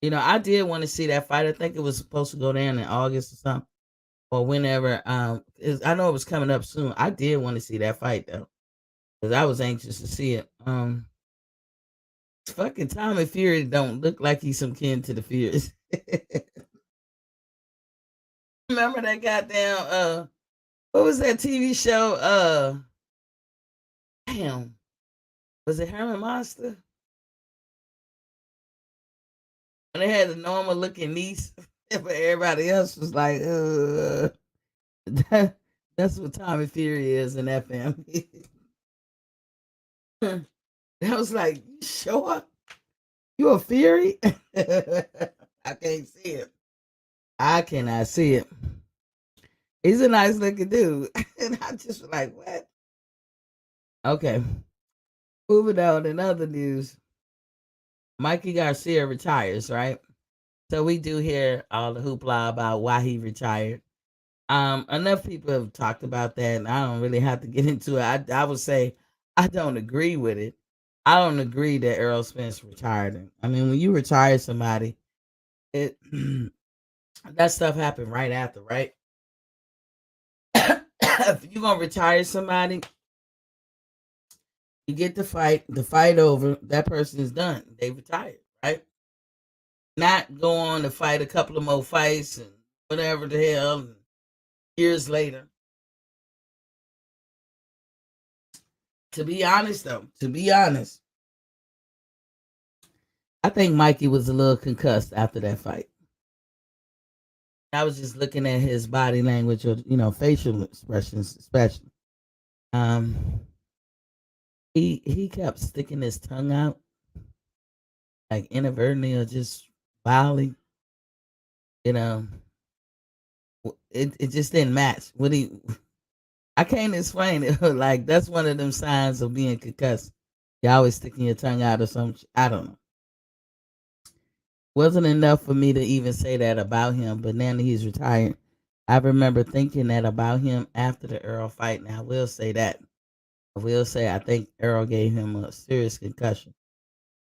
I did want to see that fight. I think it was supposed to go down in August or something, or whenever. I know it was coming up soon. I did want to see that fight though, because I was anxious to see it. Fucking Tommy Fury don't look like he's some kin to the Furies. Remember that goddamn what was that TV show? Damn, was it Herman Monster? When they had the normal looking niece, but everybody else was like, that, that's what Tommy Fury is in that family. That was like, you sure? You a Fury? I can't see it. I cannot see it. He's a nice looking dude. And I just was like, what? Okay. Moving on in other news. Mikey Garcia retires, right? So we do hear all the hoopla about why he retired. Enough people have talked about that, and I don't really have to get into it. I would say I don't agree with it. I don't agree that Errol Spence retired. I mean, when you retire somebody, it that stuff happened right after, right? If you're gonna retire somebody, you get the fight over, that person is done. They retired, right? Not go on to fight a couple of more fights and whatever the hell. And years later. To be honest, though, I think Mikey was a little concussed after that fight. I was just looking at his body language or facial expressions, especially. Um, he kept sticking his tongue out, like inadvertently or just wildly. You know, it just didn't match. What he, I can't explain it. Like that's one of them signs of being concussed. You always sticking your tongue out or something. I don't know. Wasn't enough for me to even say that about him, but now that he's retired, I remember thinking that about him after the Earl fight. Now I will say that. I will say I think Earl gave him a serious concussion.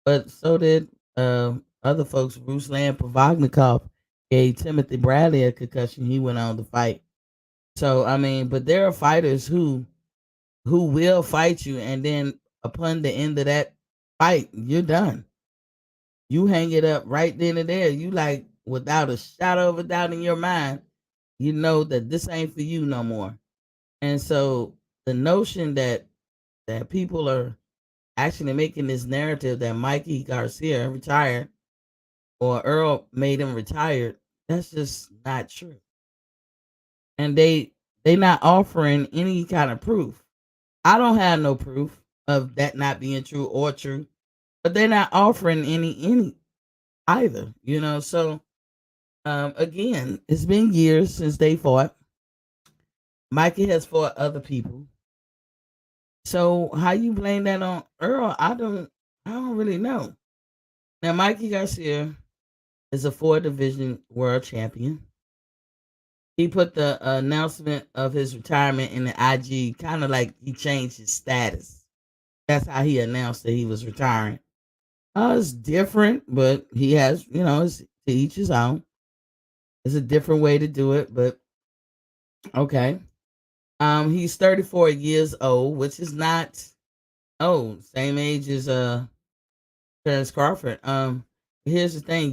But so did other folks. Ruslan Provoknikov gave Timothy Bradley a concussion. He went on to fight. So I mean, but there are fighters who will fight you, and then upon the end of that fight, you're done. You hang it up right then and there. You like without a shadow of a doubt in your mind, you know that this ain't for you no more. And so the notion that people are actually making this narrative that Mikey Garcia retired or Earl made him retired, that's just not true. And they not offering any kind of proof. I don't have no proof of that not being true or true, but they're not offering any either, So again, it's been years since they fought. Mikey has fought other people. So how you blame that on Earl? I don't really know. Now Mikey Garcia is a 4 division world champion. He put the announcement of his retirement in the IG, kind of like he changed his status. That's how he announced that he was retiring. It's different, but he has, it's to each his own. It's a different way to do it, but okay. He's 34 years old, which is not old. Same age as Terrence Crawford. Here's the thing: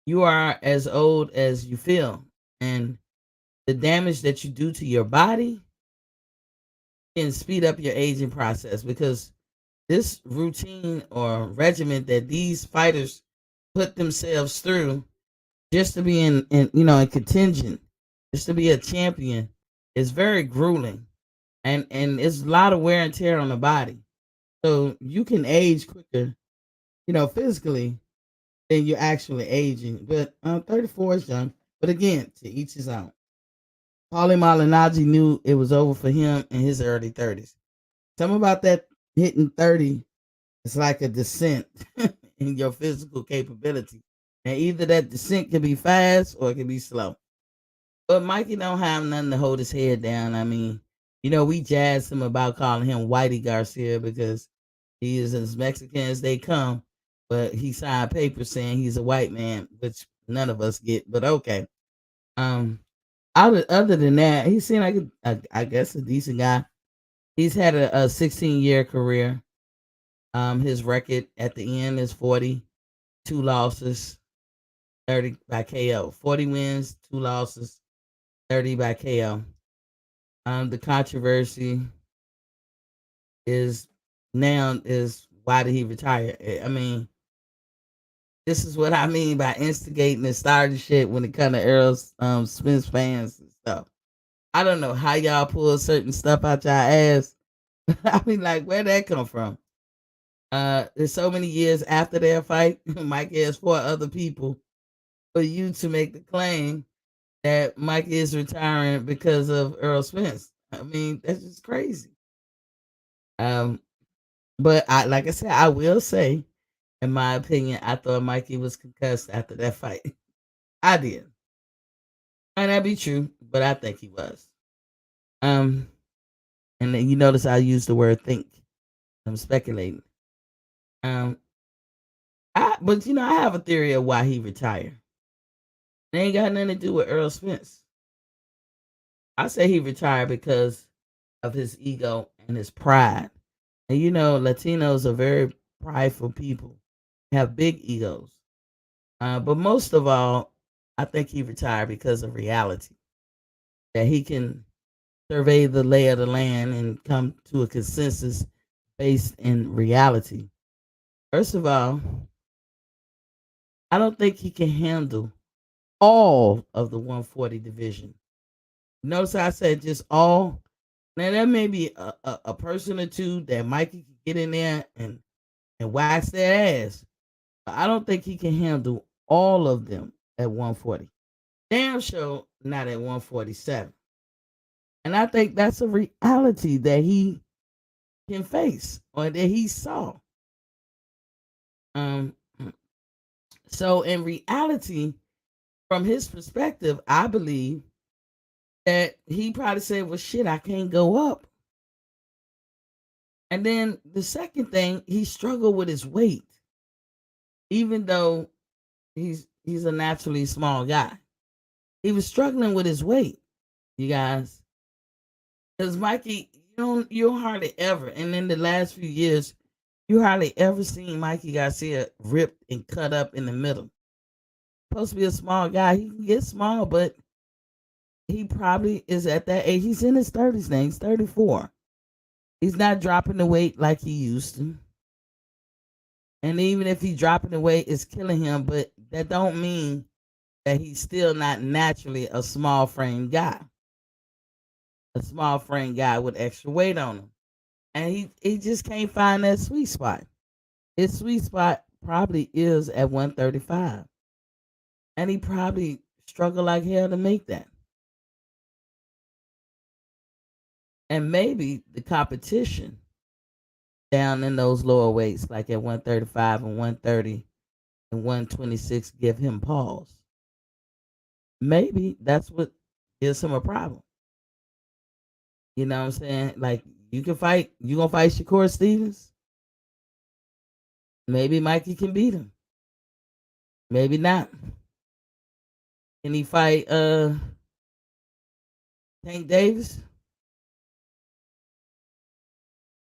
you are as old as you feel, and the damage that you do to your body can speed up your aging process because this routine or regimen that these fighters put themselves through just to be in contingent, just to be a champion, is very grueling, and it's a lot of wear and tear on the body. So you can age quicker, physically than you're actually aging. But 34 is young. But again, to each his own. Paulie Malignaggi knew it was over for him in his early 30s. Something about that hitting 30 is like a descent in your physical capability. And either that descent can be fast or it can be slow. But Mikey don't have nothing to hold his head down. I mean, We jazzed him about calling him Whitey Garcia because he is as Mexican as they come, but he signed papers saying he's a white man, which none of us get. But okay. Um, other than that, he seemed like I guess a decent guy. He's had a 16-year career. His record at the end is 42 losses, 30 by KO. 40 wins, 2 losses, 30 by KO. The controversy is now is why did he retire? I mean, this is what I mean by instigating and starting shit when it comes to Errol Spence fans and stuff. I don't know how y'all pull certain stuff out y'all ass. I mean, like, where'd that come from? There's so many years after their fight, Mike has 4 other people for you to make the claim that Mike is retiring because of Earl Spence. I mean, that's just crazy. Um, but like I said, I will say, in my opinion, I thought Mikey was concussed after that fight. I did. Might not be true, but I think he was. Um, and then you notice I use the word think. I'm speculating. Um, but I have a theory of why he retired. It ain't got nothing to do with Earl Spence. I say he retired because of his ego and his pride. And Latinos are very prideful people, have big egos. But most of all, I think he retired because of reality. That he can survey the lay of the land and come to a consensus based in reality. First of all, I don't think he can handle all of the 140 division. Notice how I said just all. Now there may be a person or two that Mikey can get in there and wax their ass. But I don't think he can handle all of them at 140. Damn sure not at 147. And I think that's a reality that he can face or that he saw. Um so in reality, from his perspective, I believe that he probably said, well, shit, I can't go up. And then the second thing, he struggled with his weight, even though he's a naturally small guy. He was struggling with his weight, you guys. Because Mikey, you don't hardly ever, and in the last few years, you hardly ever seen Mikey Garcia ripped and cut up in the middle. Supposed to be a small guy. He can get small, but he probably is at that age. He's in his 30s now. He's 34. He's not dropping the weight like he used to. And even if he's dropping the weight, it's killing him. But that don't mean that he's still not naturally a small frame guy. A small frame guy with extra weight on him. And he just can't find that sweet spot. His sweet spot probably is at 135. And he probably struggled like hell to make that. And maybe the competition down in those lower weights, like at 135 and 130 and 126, give him pause. Maybe that's what gives him a problem. You know what I'm saying? Like, you gonna fight Shakur Stevens? Maybe Mikey can beat him. Maybe not. Can he fight Tank Davis?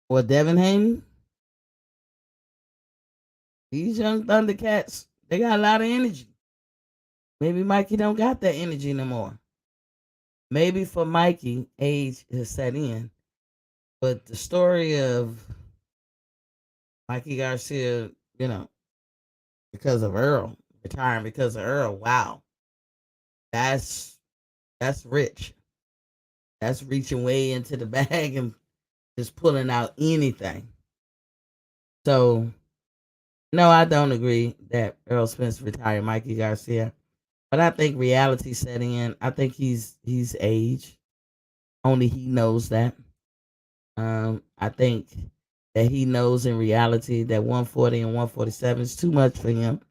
Or Devin Haney? These young Thundercats, they got a lot of energy. Maybe Mikey don't got that energy no more. Maybe for Mikey, age has set in. But the story of Mikey Garcia, because of Earl, retiring because of Earl, wow. That's rich. That's reaching way into the bag and just pulling out anything. So no, I don't agree that Earl Spence retired Mikey Garcia. But I think reality set in. I think he's aged. Only he knows that. I think that he knows in reality that 140 and 147 is too much for him.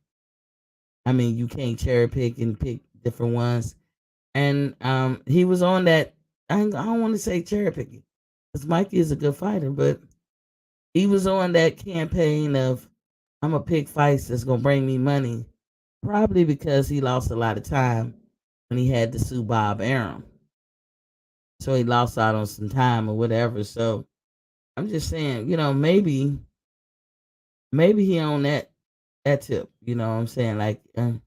I mean, you can't cherry pick and pick different ones. And he was on that. I don't want to say cherry picking. because Mikey is a good fighter, but he was on that campaign of I'm gonna pick fights that's gonna bring me money, probably because he lost a lot of time when he had to sue Bob Arum, so he lost out on some time or whatever. So I'm just saying, maybe he on that tip. You know what I'm saying? Like, I'm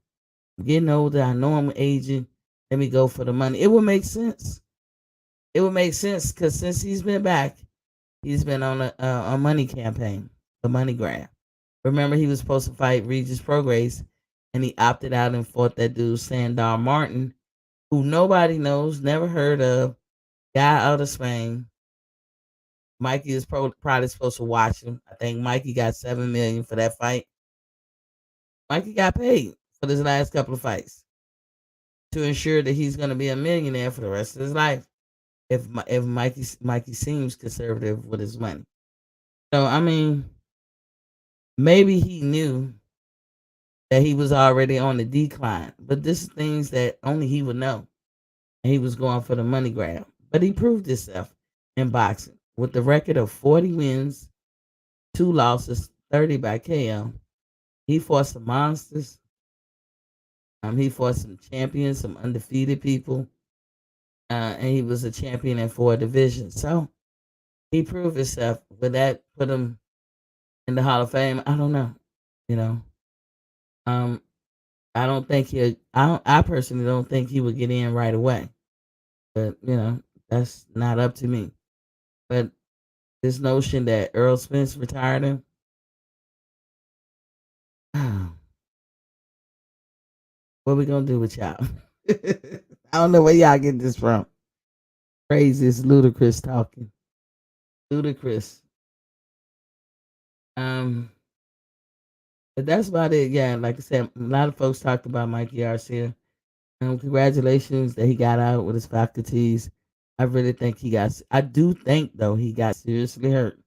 getting older. I know I'm aging. Let me go for the money. It would make sense. It would make sense because since he's been back, he's been on a money campaign, a money grab. Remember, he was supposed to fight Regis Prograis, and he opted out and fought that dude Sandor Martin, who nobody knows, never heard of, guy out of Spain. Mikey is probably supposed to watch him. I think Mikey got 7 million for that fight. Mikey got paid for his last couple of fights to ensure that he's going to be a millionaire for the rest of his life. If Mikey seems conservative with his money, so I mean, maybe he knew that he was already on the decline, but this is things that only he would know. And he was going for the money grab, but he proved himself in boxing with the record of 40 wins, 2 losses, 30 by KO. He fought some monsters. He fought some champions, some undefeated people, and he was a champion in 4 divisions. So he proved himself. Would that put him in the Hall of Fame? I don't know. You know, um, I don't think he. I personally don't think he would get in right away. But that's not up to me. But this notion that Earl Spence retired him, what we gonna do with y'all? I don't know where y'all get this from. Crazy, it's ludicrous talking. Ludicrous. Um, but that's about it. Yeah, like I said, a lot of folks talked about Mikey Garcia. Congratulations that he got out with his faculties. I really think he got. I do think though he got seriously hurt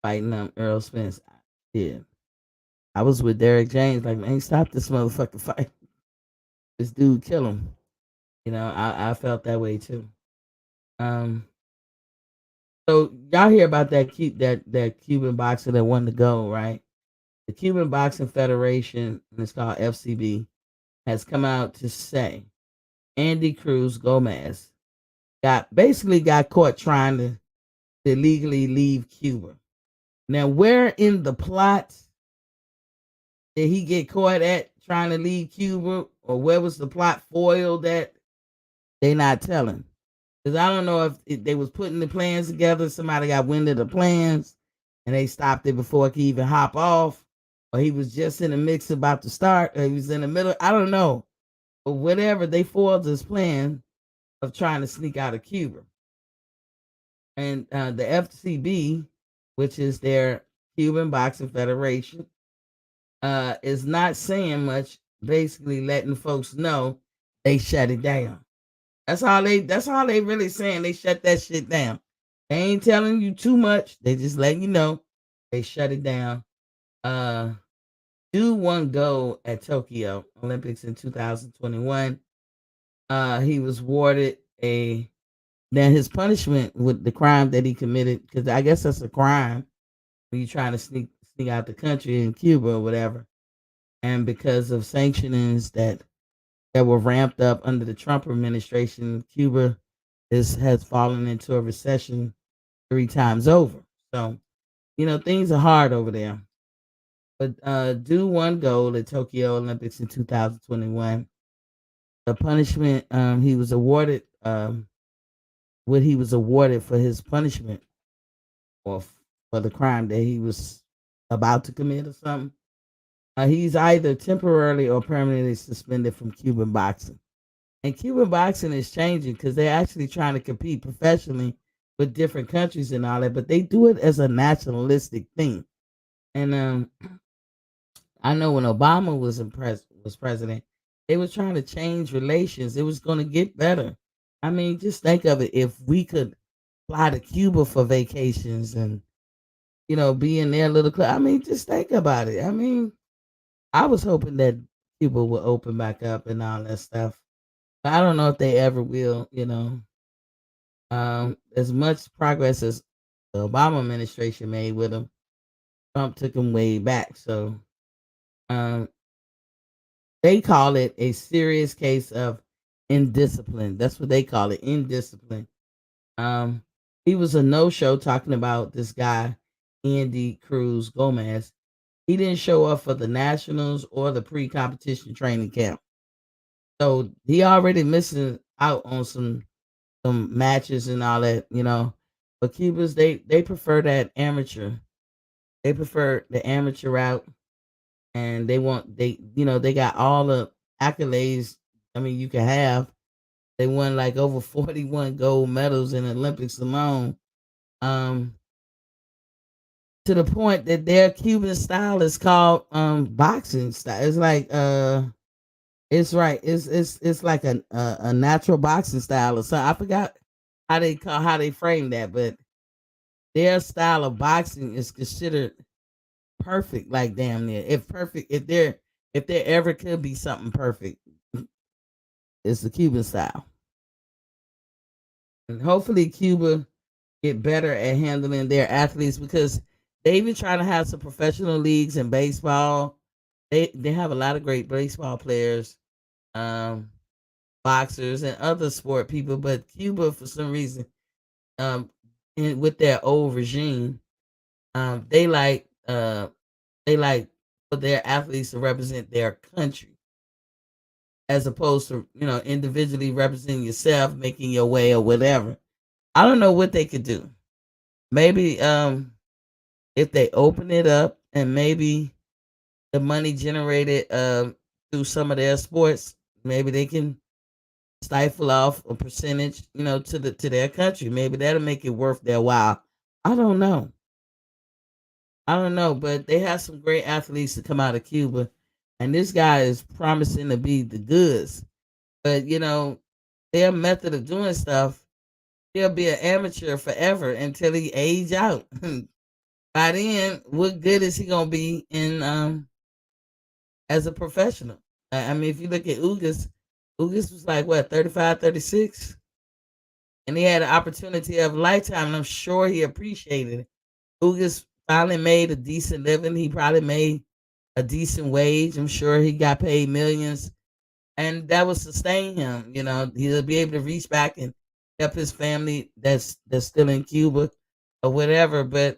fighting Earl Spence. Yeah, I was with Derek James. Like, man, stop this motherfucker fight. This dude kill him. I felt that way too. Um, so y'all hear about that Cuban boxer that won the gold, right? The Cuban Boxing Federation, and it's called FCB, has come out to say Andy Cruz Gomez got caught trying to illegally leave Cuba. Now, where in the plot did he get caught at trying to leave Cuba, or where was the plot foiled at? They not telling. Because I don't know if they was putting the plans together, somebody got wind of the plans, and they stopped it before it could even hop off, or he was just in the mix about to start, or he was in the middle. I don't know. But whatever, they foiled his plan of trying to sneak out of Cuba. And the FCB, which is their Cuban Boxing Federation, is not saying much, basically letting folks know they shut it down. That's all they really saying. They shut that shit down. They ain't telling you too much. They just letting you know they shut it down. Do won gold at Tokyo Olympics in 2021. He was awarded now his punishment with the crime that he committed, because I guess that's a crime when you're trying to sneak out the country in Cuba or whatever. And because of sanctionings that were ramped up under the Trump administration, Cuba has fallen into a recession 3 times over. So, things are hard over there. But Do won gold at Tokyo Olympics in 2021. The punishment he was awarded, what he was awarded for his punishment, or for the crime that he was about to commit or something. He's either temporarily or permanently suspended from Cuban boxing. And Cuban boxing is changing because they're actually trying to compete professionally with different countries and all that, but they do it as a nationalistic thing. And I know when Obama was president, they were trying to change relations. It was going to get better. I mean, just think of it. If we could fly to Cuba for vacations and be in their little club. I mean, just think about it. I mean, I was hoping that Cuba would open back up and all that stuff. But I don't know if they ever will. As much progress as the Obama administration made with him. Trump took him way back. So um, they call it a serious case of indiscipline. That's what they call it, indiscipline. Um, he was a no-show talking about this guy, Andy Cruz Gomez. He didn't show up for the nationals or the pre-competition training camp. So he already missing out on some matches and all that, you know. But Cubans they prefer that amateur. They prefer the amateur route, and they got all the accolades. I mean, you can have. They won like over 41 gold medals in the Olympics alone. Um, to the point that their Cuban style is called boxing style. It's like it's right. It's like a natural boxing style or something. I forgot how they frame that, but their style of boxing is considered perfect, like damn near. If there ever could be something perfect, it's the Cuban style. And hopefully Cuba get better at handling their athletes because they even trying to have some professional leagues in baseball. They have a lot of great baseball players, um, boxers and other sport people, but Cuba for some reason, um, with their old regime, um, they like uh they like for their athletes to represent their country as opposed to individually representing yourself, making your way or whatever. I don't know what they could do. Maybe if they open it up and maybe the money generated through some of their sports, maybe they can stifle off a percentage, to their country. Maybe that'll make it worth their while. I don't know. I don't know, but they have some great athletes to come out of Cuba, and this guy is promising to be the goods. But their method of doing stuff, he'll be an amateur forever until he age out. By then, what good is he gonna be in as a professional? I mean, if you look at Ugas, Ugas was like what 35, 36, and he had an opportunity of a lifetime, and I'm sure he appreciated it. Ugas finally made a decent living. He probably made a decent wage. I'm sure he got paid millions, and that will sustain him. He'll be able to reach back and help his family that's still in Cuba or whatever. But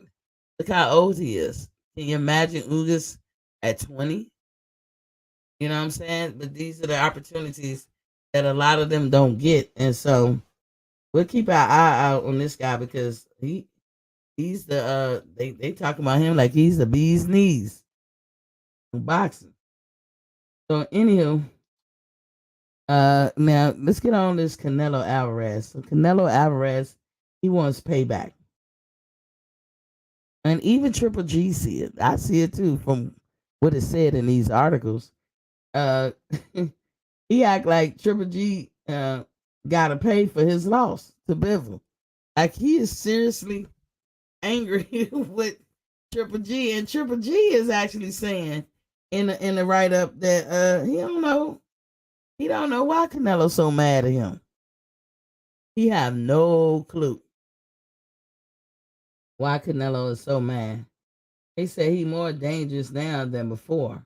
look how old he is. Can you imagine Ugas at 20? You know what I'm saying? But these are the opportunities that a lot of them don't get, and so we'll keep our eye out on this guy because he's the they talk about him like he's the bee's knees in boxing. So anywho, now let's get on this Canelo Alvarez. So Canelo Alvarez, he wants payback, and even Triple G see it. I see it too from what it said in these articles. Uh, he act like Triple G gotta pay for his loss to Bivol. Like he is seriously angry with Triple G, and Triple G is actually saying in the write up that he don't know why Canelo's so mad at him. He have no clue why Canelo is so mad. They say he more dangerous now than before.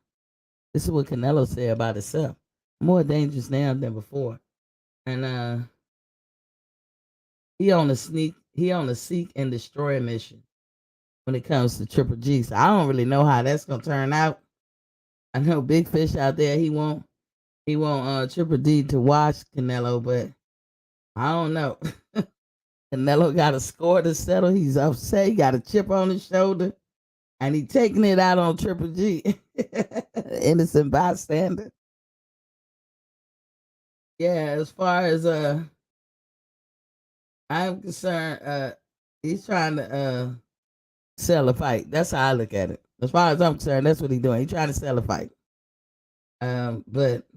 This is what Canelo said about himself. More dangerous now than before. And he on a seek and destroy mission when it comes to Triple G. So I don't really know how that's gonna turn out. I know Big Fish out there, he want Triple D to watch Canelo, but I don't know. Canelo got a score to settle. He's upset. He got a chip on his shoulder, and he taking it out on Triple G, innocent bystander. Yeah, as far as I'm concerned, he's trying to sell a fight. That's how I look at it. As far as I'm concerned, that's what he's doing. He's trying to sell a fight. But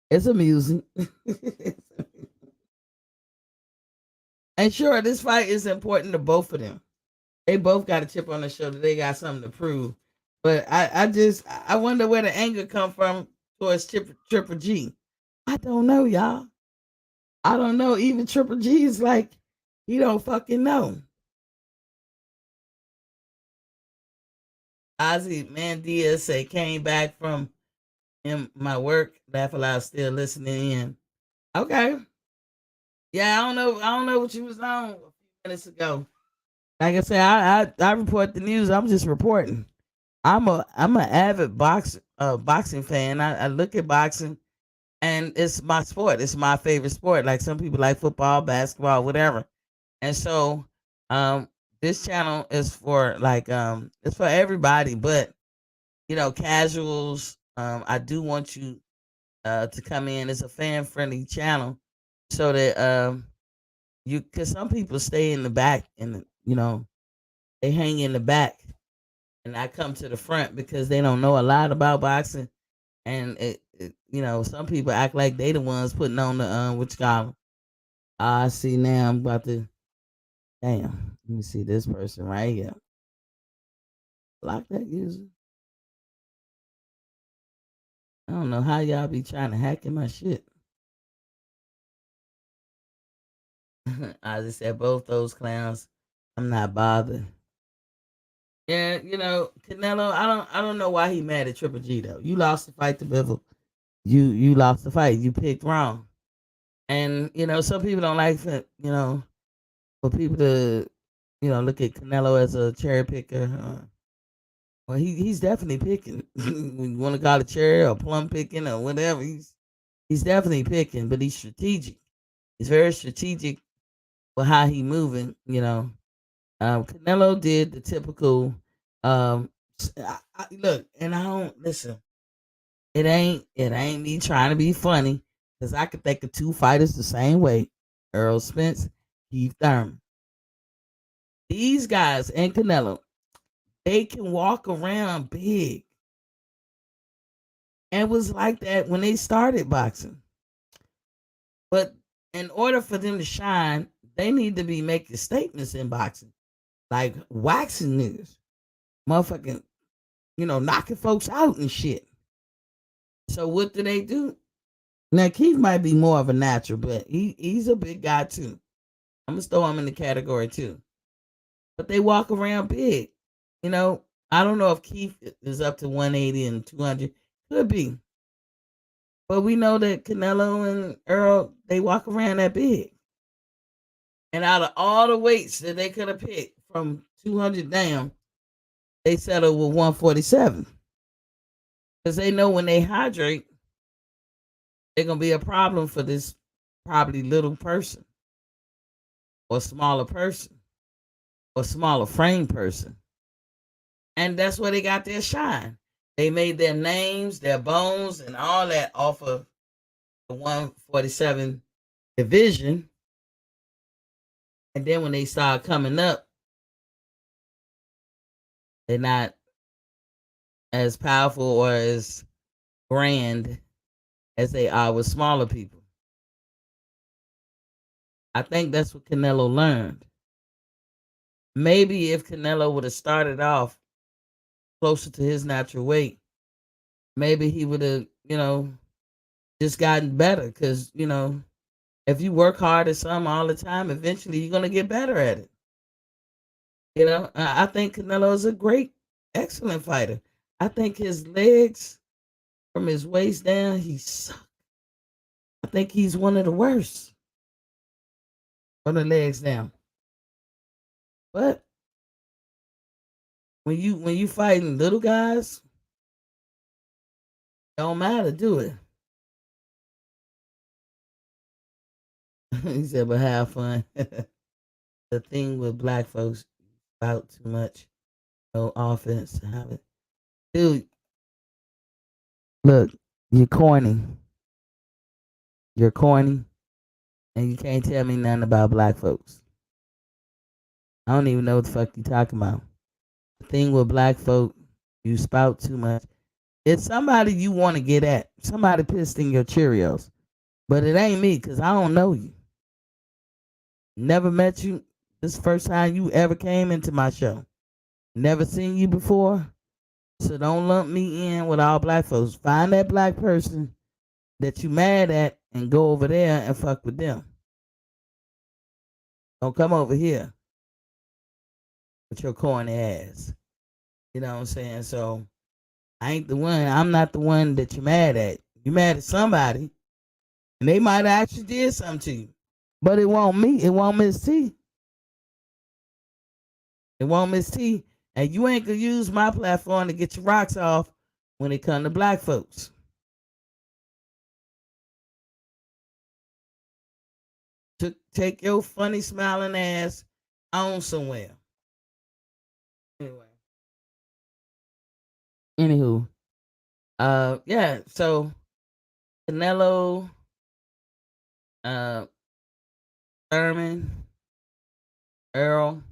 it's amusing. And sure, this fight is important to both of them. They both got a chip on their shoulder. They got something to prove. But I wonder where the anger come from towards Triple G. I don't know, y'all. I don't know. Even Triple G is like, he don't fucking know. Ozzy Mandia say came back from my work. Laugh Aloud still listening in. Okay. Yeah, I don't know what you was on a few minutes ago. Like I said, I report the news. I'm just reporting. I'm an avid boxing fan. I look at boxing and it's my sport. It's my favorite sport. Like some people like football, basketball, whatever. And so um this channel is for like it's for everybody, but casuals. I do want you to come in. It's a fan friendly channel so that you because some people stay in the back and they hang in the back and I come to the front because they don't know a lot about boxing and some people act like they the ones putting on the what you call 'em. I see now I'm about to damn let me see this person right here. Block that user. I don't know how y'all be trying to hack in my shit. I just said both those clowns. I'm not bothered. Yeah, Canelo. I don't know why he mad at Triple G though. You lost the fight to Bivol. You lost the fight. You picked wrong. And some people don't like for people to look at Canelo as a cherry picker. Well, he's definitely picking. When you want to call it cherry or plum picking or whatever, he's definitely picking. But he's strategic. He's very strategic with how he moving. Canelo did the typical. Um, look, and I don't listen. It ain't me trying to be funny because I could think of two fighters the same way: Earl Spence, Keith Thurman. These guys and Canelo, they can walk around big, and it was like that when they started boxing. But in order for them to shine, they need to be making statements in boxing, like waxing niggas, motherfucking, knocking folks out and shit. So what do they do? Now Keith might be more of a natural, but he's a big guy too. I'm gonna throw him in the category too. But they walk around big. You know, I don't know if Keith is up to 180 and 200. Could be. But we know that Canelo and Earl, they walk around that big. And out of all the weights that they could have picked from 200 down, they settled with 147. Because they know when they hydrate, they're going to be a problem for this probably little person or smaller person or smaller frame person. And that's where they got their shine. They made their names, their bones, and all that off of the 147 division. And then when they start coming up, they're not as powerful or as grand as they are with smaller people. I think that's what Canelo learned. Maybe if Canelo would have started off closer to his natural weight, maybe he would have, just gotten better. Because, if you work hard at something all the time, eventually you're going to get better at it. I think Canelo is a great, excellent fighter. I think his legs from his waist down, he sucks. I think he's one of the worst from the legs down. But when you fighting little guys, don't matter, do it. He said, but have fun. The thing with black folks about too much. No offense. Have it. Dude, look, you're corny. You're corny. And you can't tell me nothing about black folks. I don't even know what the fuck you talking about. The thing with black folk, you spout too much. It's somebody you want to get at. Somebody pissed in your Cheerios. But it ain't me because I don't know you. Never met you. This first time you ever came into my show. Never seen you before. So don't lump me in with all black folks. Find that black person that you mad at and go over there and fuck with them. Don't come over here with your corny ass. You know what I'm saying? So I ain't the one. I'm not the one that you're mad at. You mad at somebody, and they might have actually did something to you. But it won't me. It won't Miss T. It won't Miss T. And you ain't gonna use my platform to get your rocks off when it come to black folks. To take your funny smiling ass on somewhere. Anyway. Anywho. Yeah, so Canelo, uh Thurman, Earl,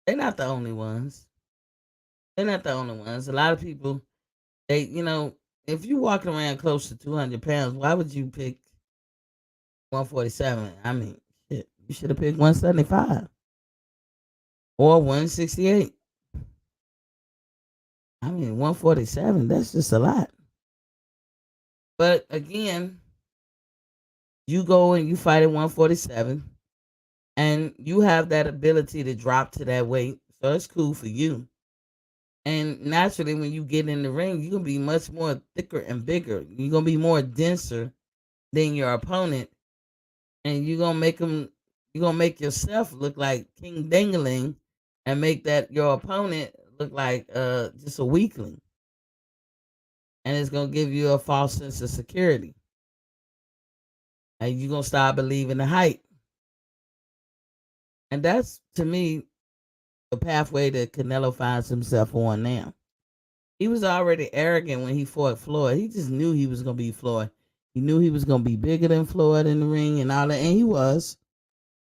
they're not the only ones. They're not the only ones. A lot of people, if you walking around close to 200 pounds, why would you pick 147? I mean, shit, you should have picked 175 or 168. I mean, 147, that's just a lot. But again, you go and you fight at 147, and you have that ability to drop to that weight. So it's cool for you. And naturally, when you get in the ring, you're gonna be much more thicker and bigger. You're gonna be more denser than your opponent, and You're gonna make yourself look like King Dingling, and make that your opponent look like just a weakling. And it's gonna give you a false sense of security, and you're gonna start believing the hype. And that's to me the pathway that Canelo finds himself on now. He was already arrogant when he fought Floyd. He just knew he was gonna be Floyd. He knew he was gonna be bigger than Floyd in the ring and all that, and he was.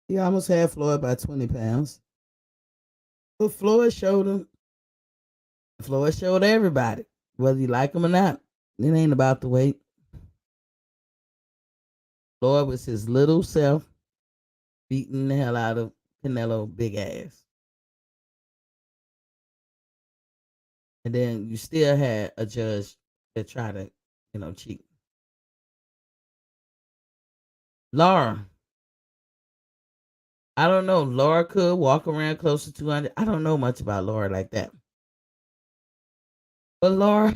He almost had Floyd by 20 pounds. But Floyd showed him. Floyd showed everybody, whether you like him or not. It ain't about the weight. Floyd was his little self beating the hell out of Canelo big ass. And then you still had a judge that tried to, cheat. Laura, I don't know. Laura could walk around close to 200. I don't know much about Laura like that. But Laura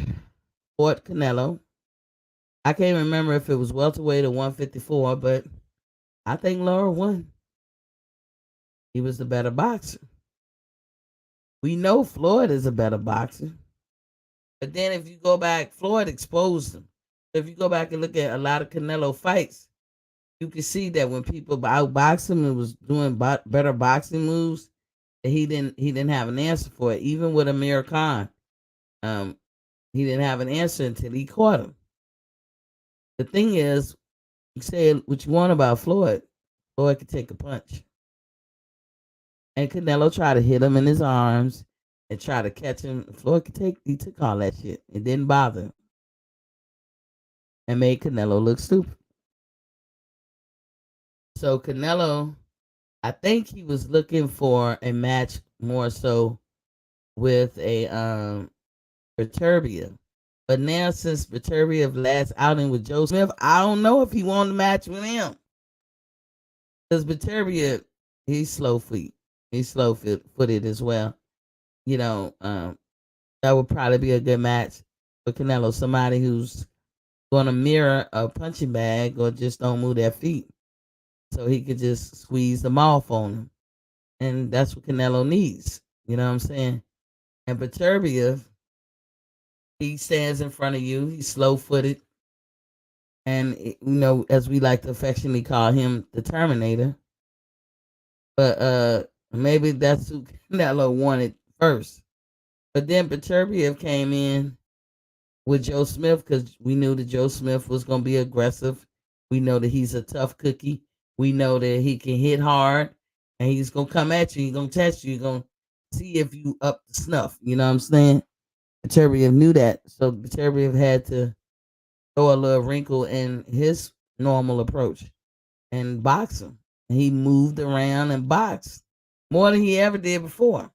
fought Canelo. I can't remember if it was welterweight or 154, but I think Laura won. He was the better boxer. We know Floyd is a better boxer. But then if you go back, Floyd exposed him. If you go back and look at a lot of Canelo fights, you can see that when people outboxed him and was doing better boxing moves, he didn't have an answer for it. Even with Amir Khan, he didn't have an answer until he caught him. The thing is, you say what you want about Floyd. Floyd could take a punch. And Canelo tried to hit him in his arms and try to catch him. He took all that shit. It didn't bother him. And made Canelo look stupid. So Canelo, I think he was looking for a match more so with a Beterbiev. But now since Beterbiev last outing with Joe Smith, I don't know if he wanted to match with him. Because Beterbiev, he's slow feet. He's slow footed as well. That would probably be a good match for Canelo. Somebody who's going to mirror a punching bag or just don't move their feet. So he could just squeeze them off on him. And that's what Canelo needs. You know what I'm saying? And Beterbiev, he stands in front of you. He's slow footed. And, as we like to affectionately call him, the Terminator. But maybe that's who Canelo wanted first. But then Beterbiev came in with Joe Smith because we knew that Joe Smith was going to be aggressive. We know that he's a tough cookie. We know that he can hit hard, and he's going to come at you. He's going to test you. He's going to see if you up to snuff. You know what I'm saying? Beterbiev knew that. So Beterbiev had to throw a little wrinkle in his normal approach and box him. And he moved around and boxed more than he ever did before.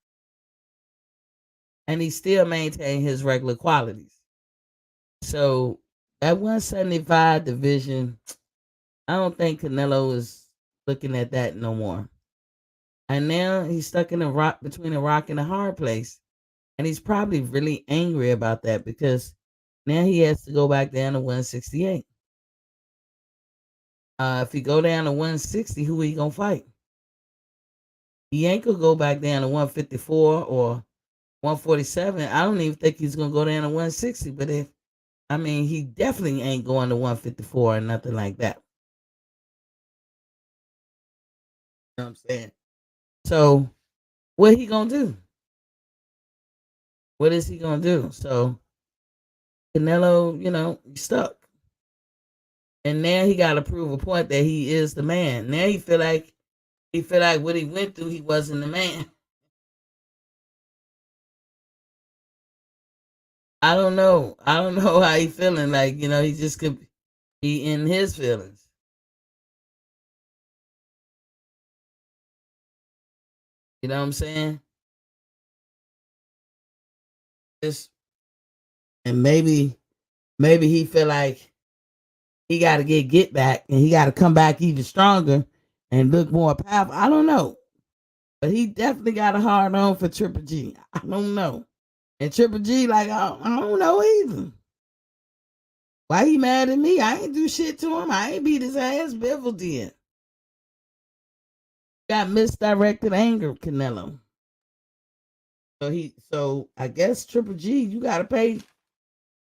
And he still maintained his regular qualities. So at 175 division, I don't think Canelo is looking at that no more. And now he's stuck in between a rock and a hard place. And he's probably really angry about that because now he has to go back down to 168. If he go down to 160, who he gonna fight? He ain't gonna go back down to 154 or 147. I don't even think he's gonna go down to 160. But he definitely ain't going to 154 or nothing like that. You know what I'm saying? So what he gonna do? What is he gonna do? So Canelo, stuck. And now he gotta prove a point that he is the man. Now he feel like what he went through, he wasn't the man. I don't know. I don't know how he feeling. Like, he just could be in his feelings. You know what I'm saying? Just and maybe he feel like he got to get back and he got to come back even stronger and look more powerful. I don't know, but he definitely got a hard on for Triple G. I don't know, and Triple G like I don't know either. Why he mad at me? I ain't do shit to him. I ain't beat his ass. Bivol did. Got misdirected anger, Canelo. So I guess Triple G, you gotta pay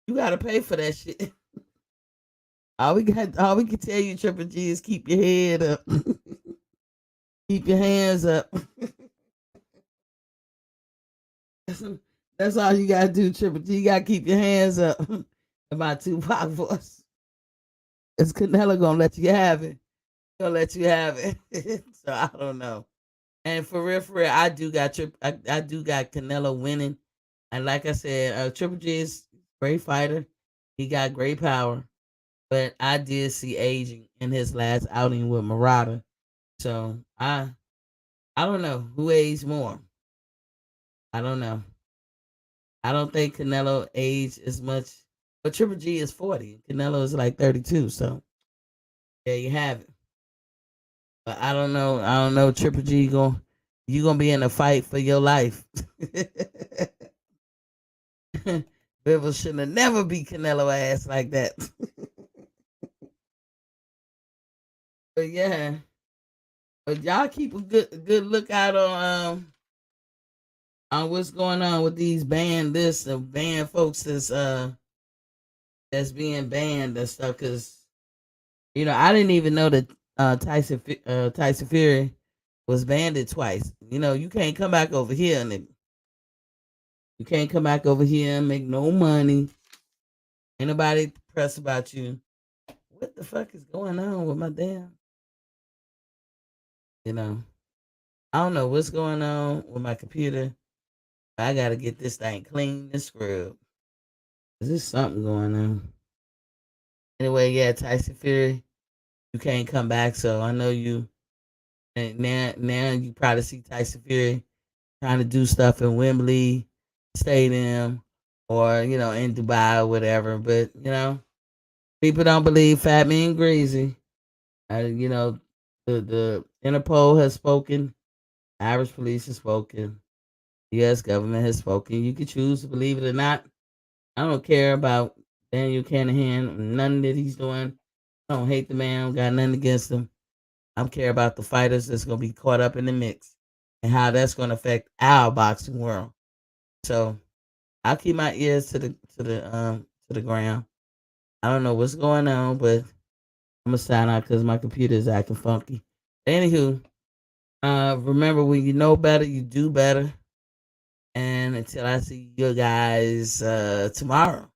for that shit. All we can tell you, Triple G, is keep your head up. Keep your hands up. That's all you gotta do, Triple G. You gotta keep your hands up. About Tupac voice. Is Canelo gonna let you have it? Gonna let you have it. So I don't know. And for real, I do got I do got Canelo winning. And like I said, Triple G is a great fighter. He got great power. But I did see aging in his last outing with Murata. So I don't know who aged more. I don't know. I don't think Canelo aged as much. But Triple G is 40. Canelo is like 32. So there you have it. But I don't know. I don't know. Triple G you gonna be in a fight for your life. Bivol should have never beat Canelo ass like that. But yeah. But y'all keep a good lookout on what's going on with these banned lists of banned folks that's being banned and stuff. Cause I didn't even know that Tyson Fury was banned twice. You can't come back over here and you can't come back over here and make no money. Ain't nobody press about you. What the fuck is going on with my damn? I don't know what's going on with my computer. I gotta get this thing clean and scrubbed. Is there something going on? Anyway, yeah, Tyson Fury, you can't come back, so I know you. And now you probably see Tyson Fury trying to do stuff in Wembley Stadium or in Dubai or whatever. But people don't believe Fat Man Greasy. The Interpol has spoken, Irish police has spoken, the U.S. government has spoken. You can choose to believe it or not. I don't care about Daniel Canahan, nothing that he's doing. I don't hate the man. Got nothing against him. I care about the fighters that's gonna be caught up in the mix and how that's gonna affect our boxing world. So I'll keep my ears to the ground. I don't know what's going on, but I'm gonna sign out because my computer is acting funky. Anywho, remember when you know better, you do better. And until I see you guys tomorrow.